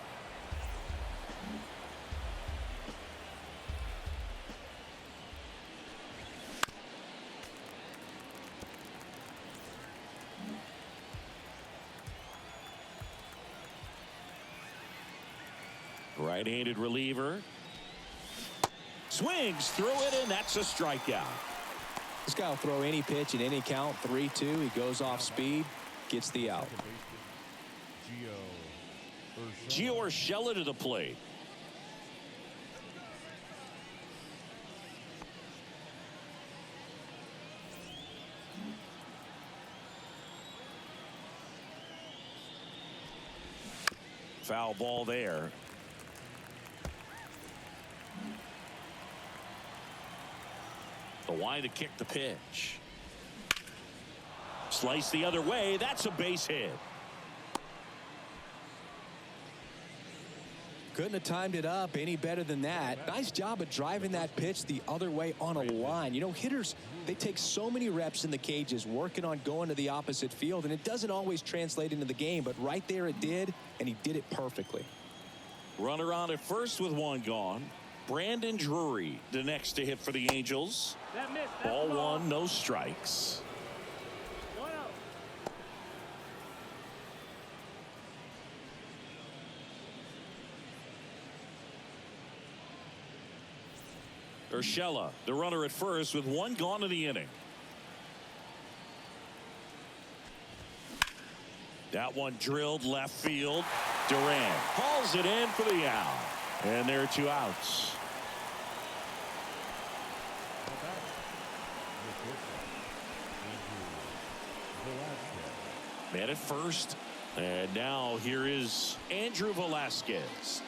Right-handed reliever. Swings through it, and that's a strikeout. This guy will throw any pitch in any count. 3-2. He goes off speed, gets the out. Gio Urshela to the plate. Foul ball there. The wide to kick the pitch. Slice the other way. That's a base hit. Couldn't have timed it up any better than that. Nice job of driving that pitch the other way on a line. You know, hitters, they take so many reps in the cages working on going to the opposite field, and it doesn't always translate into the game, but right there it did, and he did it perfectly. Runner on at first with 1 gone. Brandon Drury, the next to hit for the Angels. That missed. Ball 1, no strikes. 1-0. Urshela, the runner at first with 1 gone in the inning. That one drilled left field. Duran hauls it in for the out. And there are 2 outs. Man at first. And now here is Andrew Velasquez.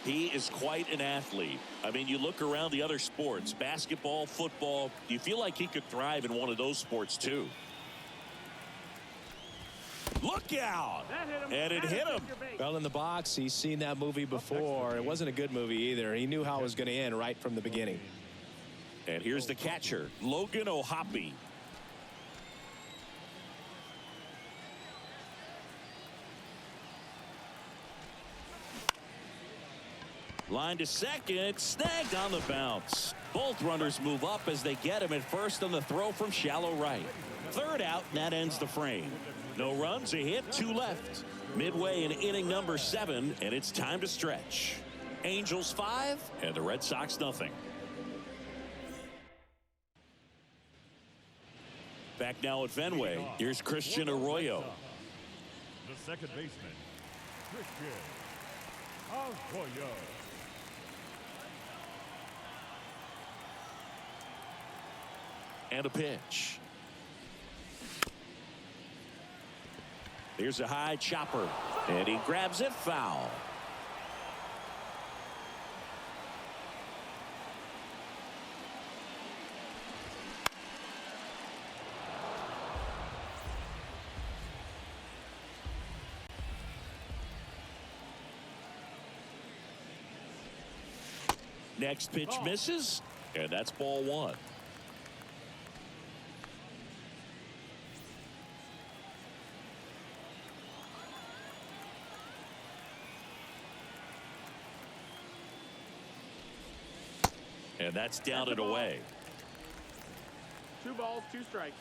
He is quite an athlete. I mean, you look around the other sports, basketball, football, you feel like he could thrive in one of those sports too. Look look out. And it hit him. Well, in the box, he's seen that movie before. It wasn't a good movie either. He knew how it was going to end right from the beginning. And here's the catcher, Logan O'Hoppe. Line to second, snagged on the bounce. Both runners move up as they get him at first on the throw from shallow right. Third out, and that ends the frame. No runs, a hit, 2 left. Midway in inning number 7, and it's time to stretch. Angels 5, and the Red Sox nothing. Back now at Fenway, here's Christian Arroyo. The second baseman, Christian Arroyo. And a pitch. Here's a high chopper, and he grabs it foul. Next pitch misses, and that's ball 1. And that's down and away. 2 balls, 2 strikes.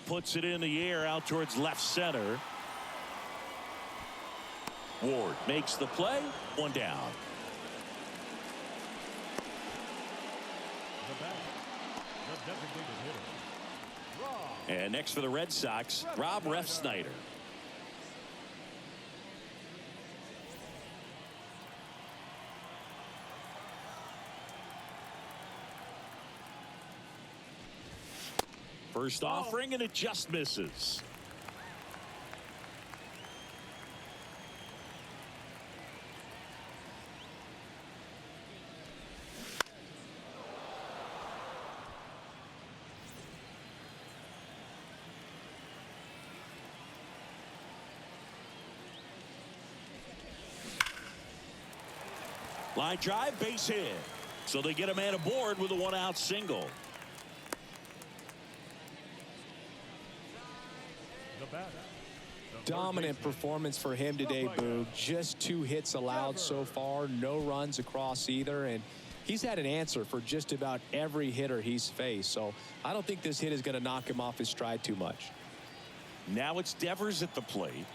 Puts it in the air out towards left center. Ward makes the play. 1 down. The batter, the designated hitter, Rob. And next for the Red Sox, Rob Refsnyder. First offering, and it just misses. Line drive, base hit. So they get a man aboard with a 1-out single. Dominant performance for him today, Boog. Just 2 hits allowed so far, no runs across either, and he's had an answer for just about every hitter he's faced. So I don't think this hit is going to knock him off his stride too much. Now it's Devers at the plate.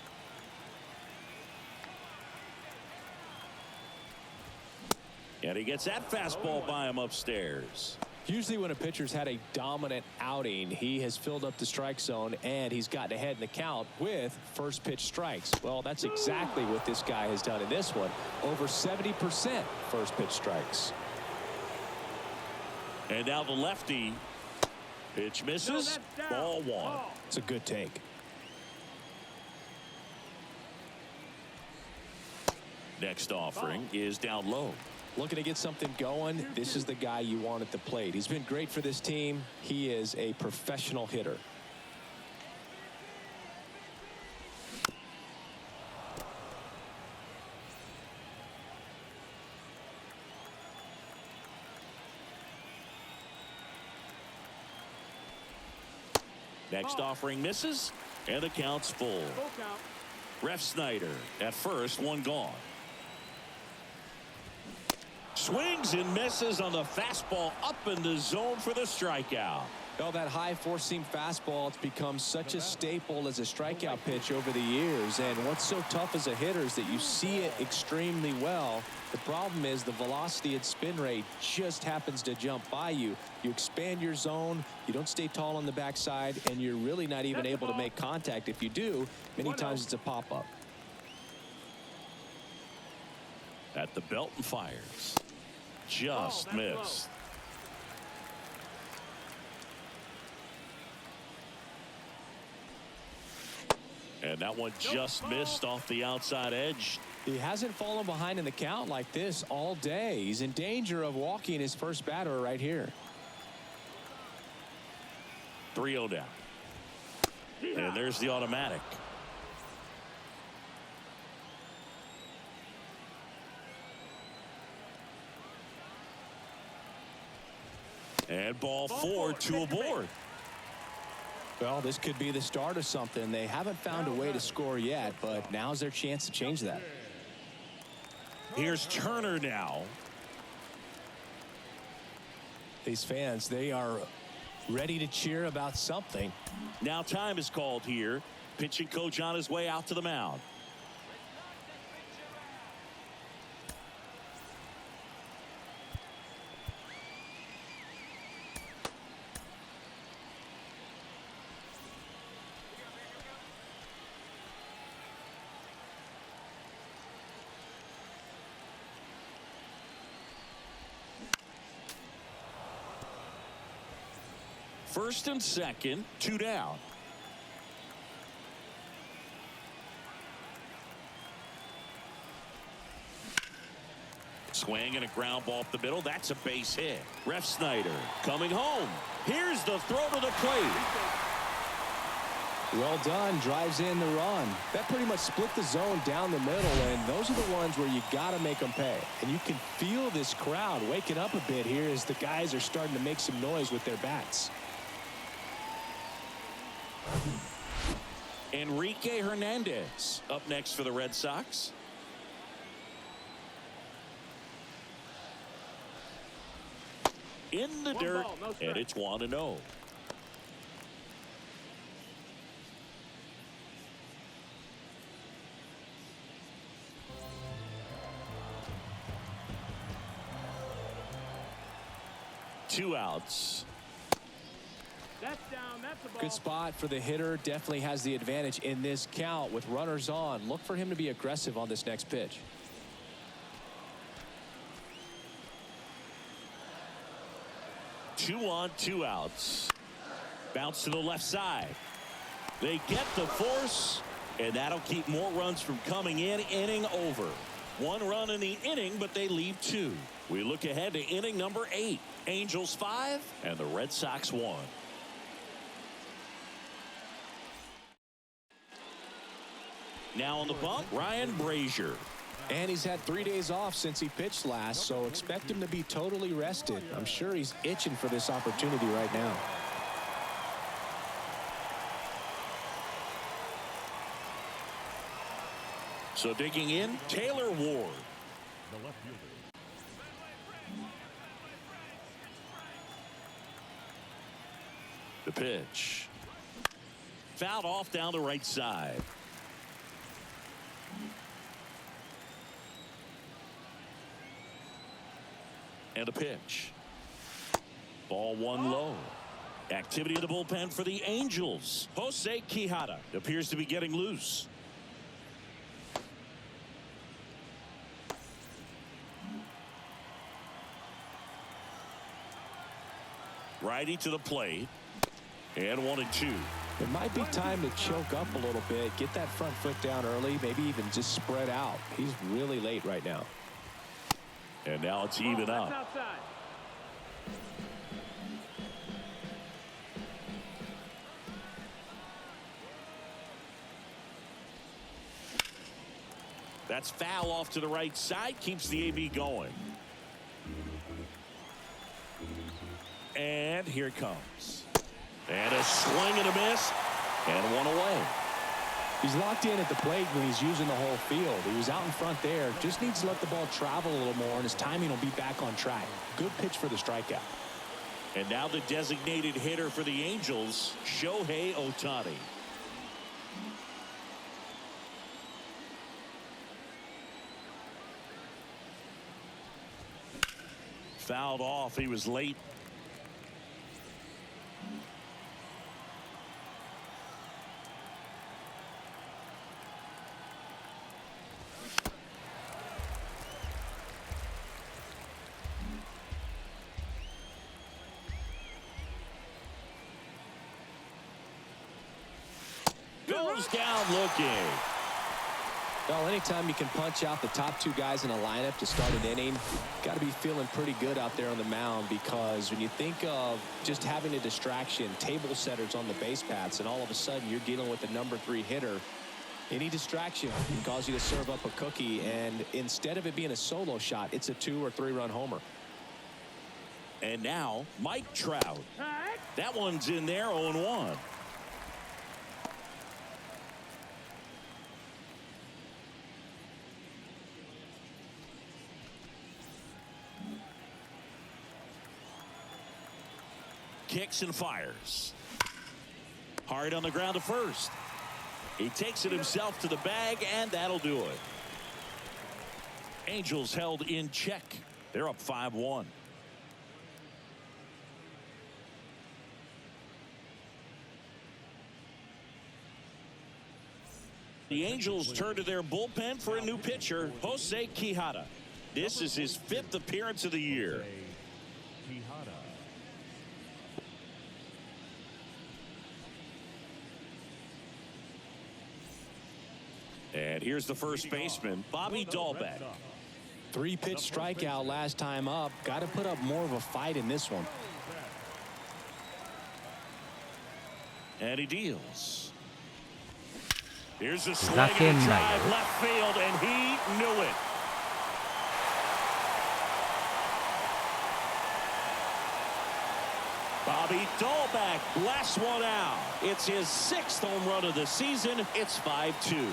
And he gets that fastball by him upstairs. Usually when a pitcher's had a dominant outing, he has filled up the strike zone and he's gotten ahead in the count with first pitch strikes. Well, that's exactly what this guy has done in this one. Over 70% first pitch strikes. And now the lefty. Pitch misses. Ball 1. It's a good take. Next offering is down low. Looking to get something going. This is the guy you want at the plate. He's been great for this team. He is a professional hitter. Next offering misses, and the count's full. Refsnyder at first, 1 gone. Swings and misses on the fastball up in the zone for the strikeout. Well, that high four-seam fastball, it's become such a staple as a strikeout pitch over the years. And what's so tough as a hitter is that you see it extremely well. The problem is the velocity and spin rate just happens to jump by you. You expand your zone, you don't stay tall on the backside, and you're really not even able to make contact. If you do, many times it's a pop-up. At the belt and fires. Just missed. And that one just missed off the outside edge. He hasn't fallen behind in the count like this all day. He's in danger of walking his first batter right here. 3-0 down. And there's the automatic. And ball 4, 2 aboard. Well, this could be the start of something. They haven't found a way to score yet, but now's their chance to change that. Here's Turner now. These fans, they are ready to cheer about something. Now time is called here. Pitching coach on his way out to the mound. First and second, 2 down. Swing and a ground ball up the middle. That's a base hit. Ref Snyder coming home. Here's the throw to the plate. Well done. Drives in the run. That pretty much split the zone down the middle, and those are the ones where you got to make them pay. And you can feel this crowd waking up a bit here as the guys are starting to make some noise with their bats. Enrique Hernandez up next for the Red Sox. In the dirt, and it's 1-0. Two outs. That's down. That's a ball. Good spot for the hitter. Definitely has the advantage in this count with runners on. Look for him to be aggressive on this next pitch. Two on, 2 outs. Bounce to the left side. They get the force, and that'll keep more runs from coming in. Inning over. 1 run in the inning, but they leave 2. We look ahead to inning number 8. Angels 5 and the Red Sox 1. Now on the bump, Ryan Brazier. And he's had 3 days off since he pitched last, so expect him to be totally rested. I'm sure he's itching for this opportunity right now. So digging in, Taylor Ward. The left fielder. The pitch. Fouled off down the right side. And a pitch. Ball 1 low. Activity in the bullpen for the Angels. Jose Quijada appears to be getting loose. Righty to the plate. And 1-2. It might be time to choke up a little bit, get that front foot down early, maybe even just spread out. He's really late right now. And now it's even up. Outside. That's foul off to the right side, keeps the AB going. And here it comes. And a swing and a miss, and 1 away. He's locked in at the plate when he's using the whole field. He was out in front there. Just needs to let the ball travel a little more, and his timing will be back on track. Good pitch for the strikeout. And now the designated hitter for the Angels, Shohei Ohtani. Fouled off. He was late. Goes down looking. Well, anytime you can punch out the top two guys in a lineup to start an inning, got to be feeling pretty good out there on the mound, because when you think of just having a distraction, table setters on the base paths, and all of a sudden you're dealing with the #3 hitter, any distraction can cause you to serve up a cookie, and instead of it being a solo shot, it's a 2 or 3 run homer. And now Mike Trout. That one's in there, 0-1. Kicks and fires. Hard on the ground to first. He takes it himself to the bag, and that'll do it. Angels held in check. They're up 5-1. The Angels turn to their bullpen for a new pitcher, Jose Quijada. This is his 5th appearance of the year. And here's the first baseman, Bobby Dahlbeck. 3-pitch strikeout last time up. Got to put up more of a fight in this one. And he deals. Here's a swing and a drive left field, and he knew it. Bobby Dahlbeck blasts one out. It's his 6th home run of the season. It's 5-2.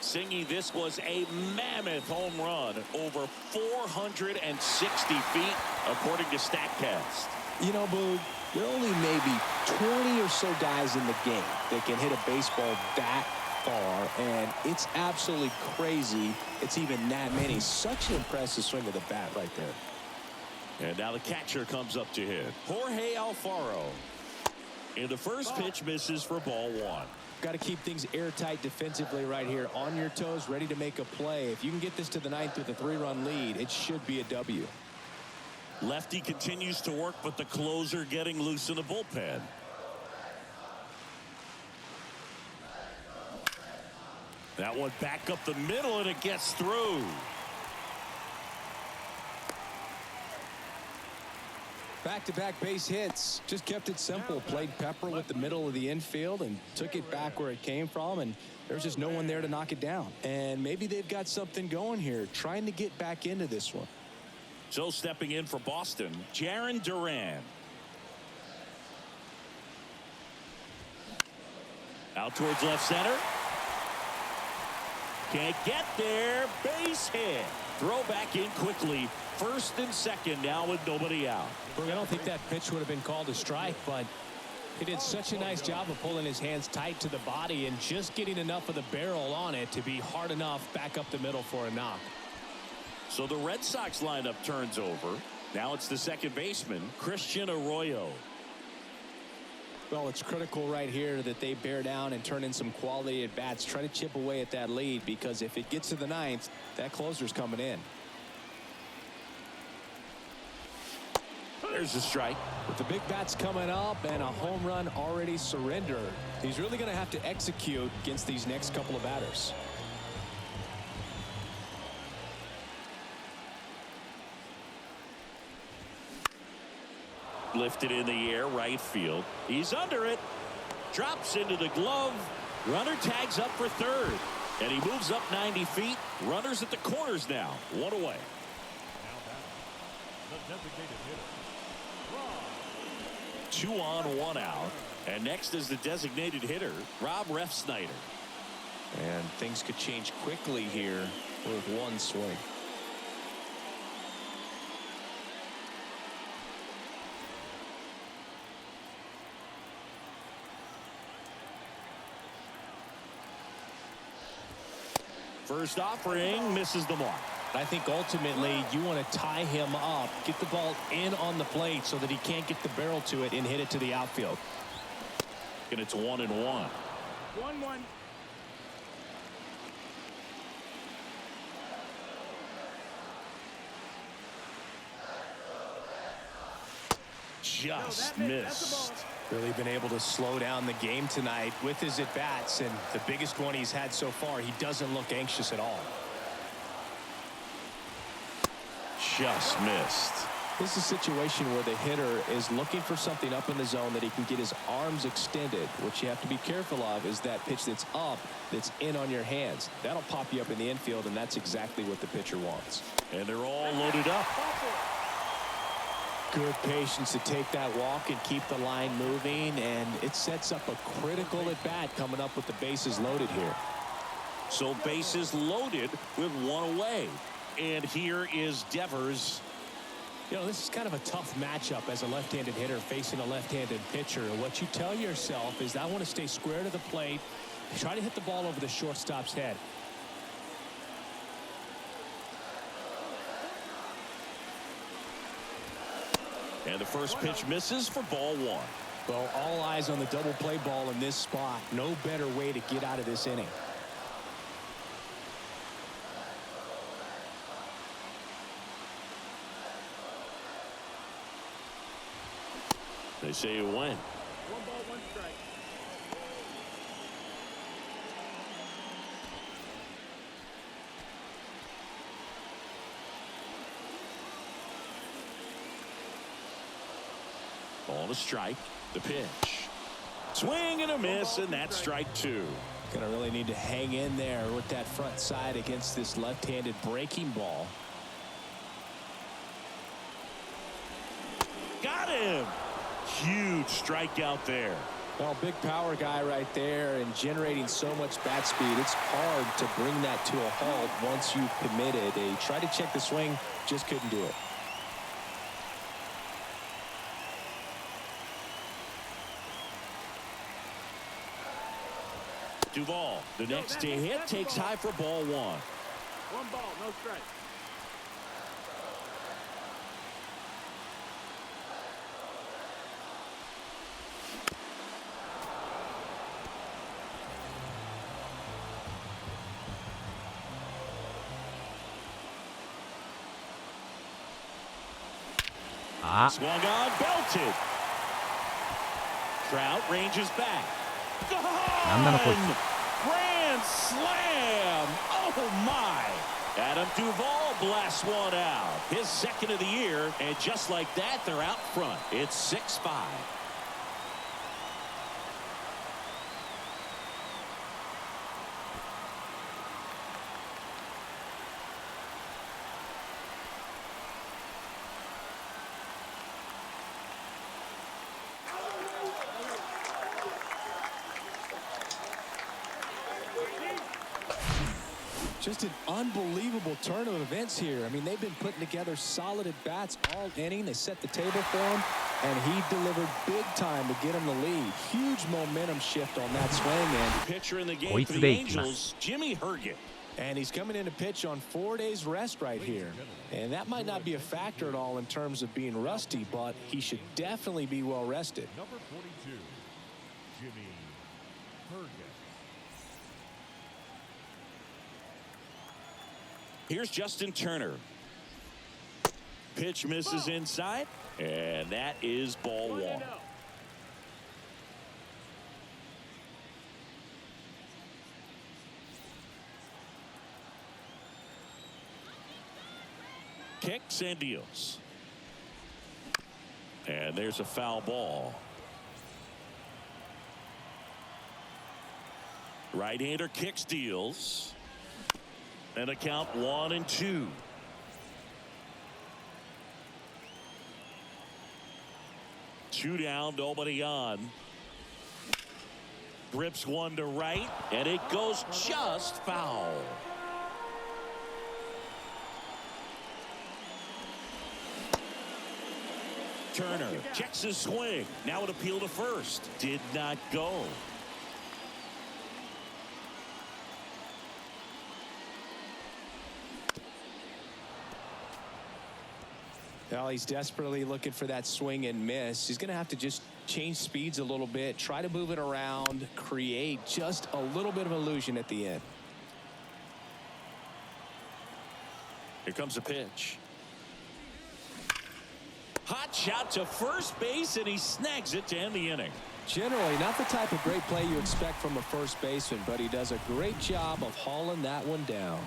Singy, this was a mammoth home run, over 460 feet, according to StatCast. You know, Boog, there are only maybe 20 or so guys in the game that can hit a baseball that far, and it's absolutely crazy it's even that many. Such an impressive swing of the bat right there. And now the catcher comes up to hit. Jorge Alfaro. And the first pitch misses for ball 1. Got to keep things airtight defensively right here, on your toes, ready to make a play. If you can get this to the 9th with a 3-run lead, it should be a W. Lefty continues to work, but the closer getting loose in the bullpen. That one back up the middle, and it gets through. Back-to-back base hits. Just kept it simple. Played pepper with the middle of the infield and took it back where it came from, and there's just no one there to knock it down. And maybe they've got something going here, trying to get back into this one. So stepping in for Boston, Jarren Duran. Out towards left center. Can't get there. Base hit. Throw back in quickly. First and second now with nobody out. I don't think that pitch would have been called a strike, but he did such a nice job of pulling his hands tight to the body and just getting enough of the barrel on it to be hard enough back up the middle for a knock. So the Red Sox lineup turns over. Now it's the second baseman, Christian Arroyo. Well, it's critical right here that they bear down and turn in some quality at bats. Try to chip away at that lead, because if it gets to the 9th, that closer's coming in. There's a strike. With the big bats coming up and a home run already surrendered, he's really going to have to execute against these next couple of batters. Lifted in the air, right field. He's under it. Drops into the glove. Runner tags up for third. And he moves up 90 feet. Runners at the corners now. One away. The designated hitter. 2 on, 1 out. And next is the designated hitter, Rob Refsnyder. And things could change quickly here with one swing. First offering misses the mark. I think ultimately you want to tie him up, get the ball in on the plate so that he can't get the barrel to it and hit it to the outfield. And it's 1-1. 1-1. just missed. Really been able to slow down the game tonight with his at-bats, and the biggest one he's had so far. He doesn't look anxious at all. Just missed. This is a situation where the hitter is looking for something up in the zone that he can get his arms extended. What you have to be careful of is that pitch that's up, that's in on your hands. That'll pop you up in the infield, and that's exactly what the pitcher wants. And they're all loaded up. Good patience to take that walk and keep the line moving, and it sets up a critical at-bat coming up with the bases loaded here. So bases loaded with one away. And here is Devers. You know, this is kind of a tough matchup as a left-handed hitter facing a left-handed pitcher. And what you tell yourself is, I want to stay square to the plate, try to hit the ball over the shortstop's head. And the first pitch misses for ball one. Well, all eyes on the double play ball in this spot. No better way to get out of this inning. They say you win. 1 ball, 1 strike. On a strike, the pitch. Swing and a miss, and that's strike 2. Gonna really need to hang in there with that front side against this left-handed breaking ball. Got him. Huge strikeout there. Well, big power guy right there, and generating so much bat speed. It's hard to bring that to a halt once you've committed. They tried to check the swing, just couldn't do it. Duvall, the next to hit, takes high for ball 1. 1 ball, no strike. Swung on, belted. Trout ranges back. Gone! Grand slam! Oh my! Adam Duvall blasts one out. His second of the year, and just like that, they're out front. It's 6-5. Just an unbelievable turn of events here. I mean, they've been putting together solid at-bats all inning. They set the table for him, and he delivered big time to get him the lead. Huge momentum shift on that swing. And pitcher in the game for the Angels, Jimmy Herget. And he's coming in to pitch on 4 days rest right here. And that might not be a factor at all in terms of being rusty, but he should definitely be well rested. Number 42, Jimmy Herget. Here's Justin Turner. Pitch misses inside, and that is ball 1. Kicks and deals. And there's a foul ball. Right-hander kicks, deals. And a count 1-2. Two down, nobody on. Grips one to right, and it goes just foul. Turner checks his swing. Now an appeal to first. Did not go. Well, he's desperately looking for that swing and miss. He's going to have to just change speeds a little bit, try to move it around, create just a little bit of illusion at the end. Here comes a pitch. Hot shot to first base, and he snags it to end the inning. Generally, not the type of great play you expect from a first baseman, but he does a great job of hauling that one down.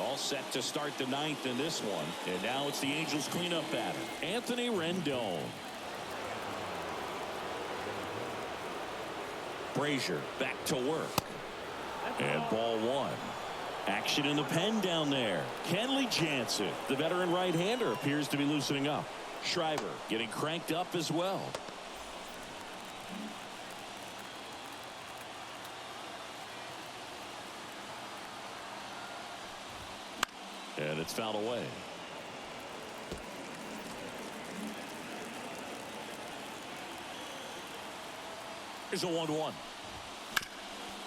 All set to start the ninth in this one. And now it's the Angels cleanup batter, Anthony Rendon. Brazier back to work. And ball one. Action in the pen down there. Kenley Jansen, the veteran right-hander, appears to be loosening up. Schreiber getting cranked up as well. And it's fouled away. Here's a 1-1.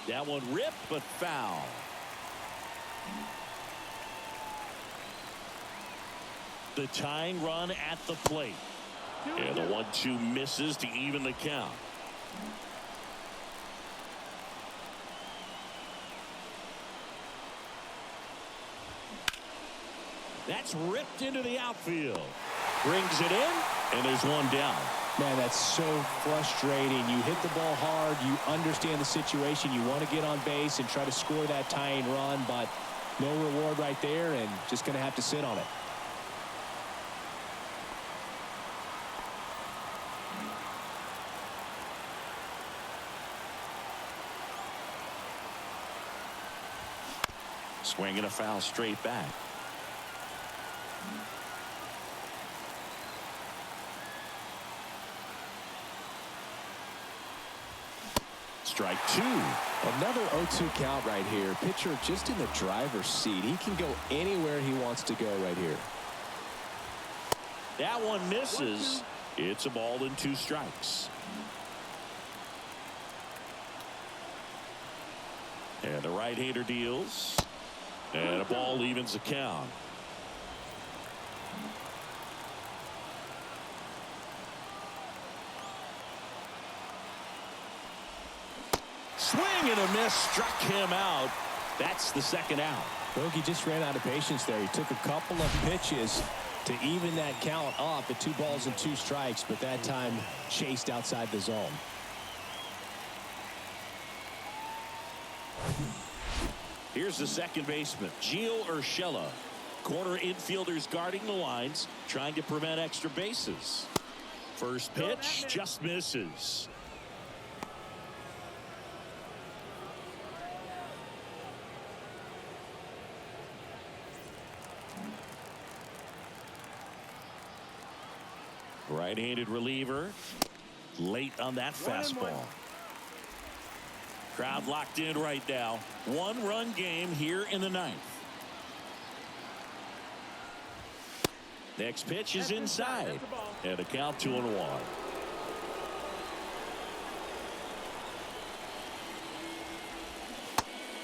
That one ripped, but foul. The tying run at the plate. And the 1-2 misses to even the count. That's ripped into the outfield. Brings it in, and there's one down. Man, that's so frustrating. You hit the ball hard. You understand the situation. You want to get on base and try to score that tying run, but no reward right there, and just going to have to sit on it. Swinging a foul straight back. Strike two. Another 0-2 count right here. Pitcher just in the driver's seat. He can go anywhere he wants to go right here. That one misses. It's a ball and 2 strikes. And the right-hander deals. And a ball evens the count. Swing and a miss, struck him out. That's the second out. Bogey just ran out of patience there. He took a couple of pitches to even that count up at 2 balls and 2 strikes, but that time chased outside the zone. Here's the second baseman, Gio Urshela. Corner infielders guarding the lines, trying to prevent extra bases. First pitch just misses. Right-handed reliever, late on that fastball. Crowd locked in right now. 1-run game here in the 9th. Next pitch is inside. And a count 2-1.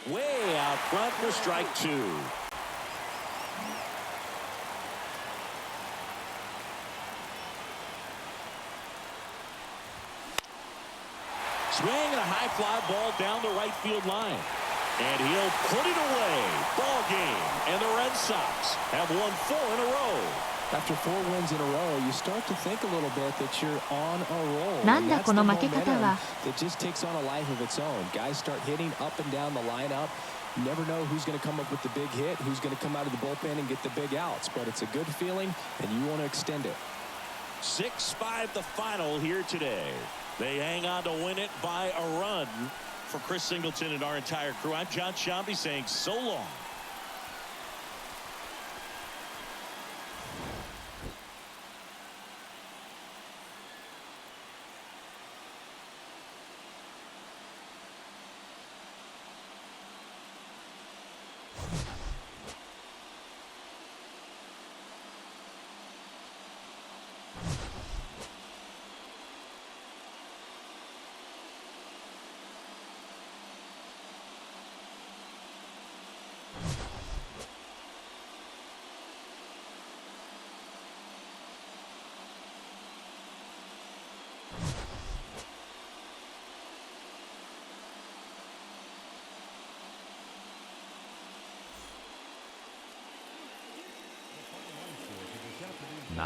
Way out front for strike 2. Swing and a high fly ball down the right field line. And he'll put it away. Ball game. And the Red Sox have won 4 in a row. After 4 wins in a row, you start to think a little bit that you're on a roll. なんだこの負け方は。 That just takes on a life of its own. Guys start hitting up and down the lineup. You never know who's going to come up with the big hit, who's going to come out of the bullpen and get the big outs. But it's a good feeling, and you want to extend it. 6-5 the final here today. They hang on to win it by a run. For Chris Singleton and our entire crew, I'm John Shambi saying so long.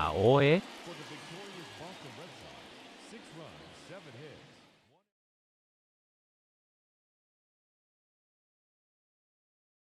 あ、大江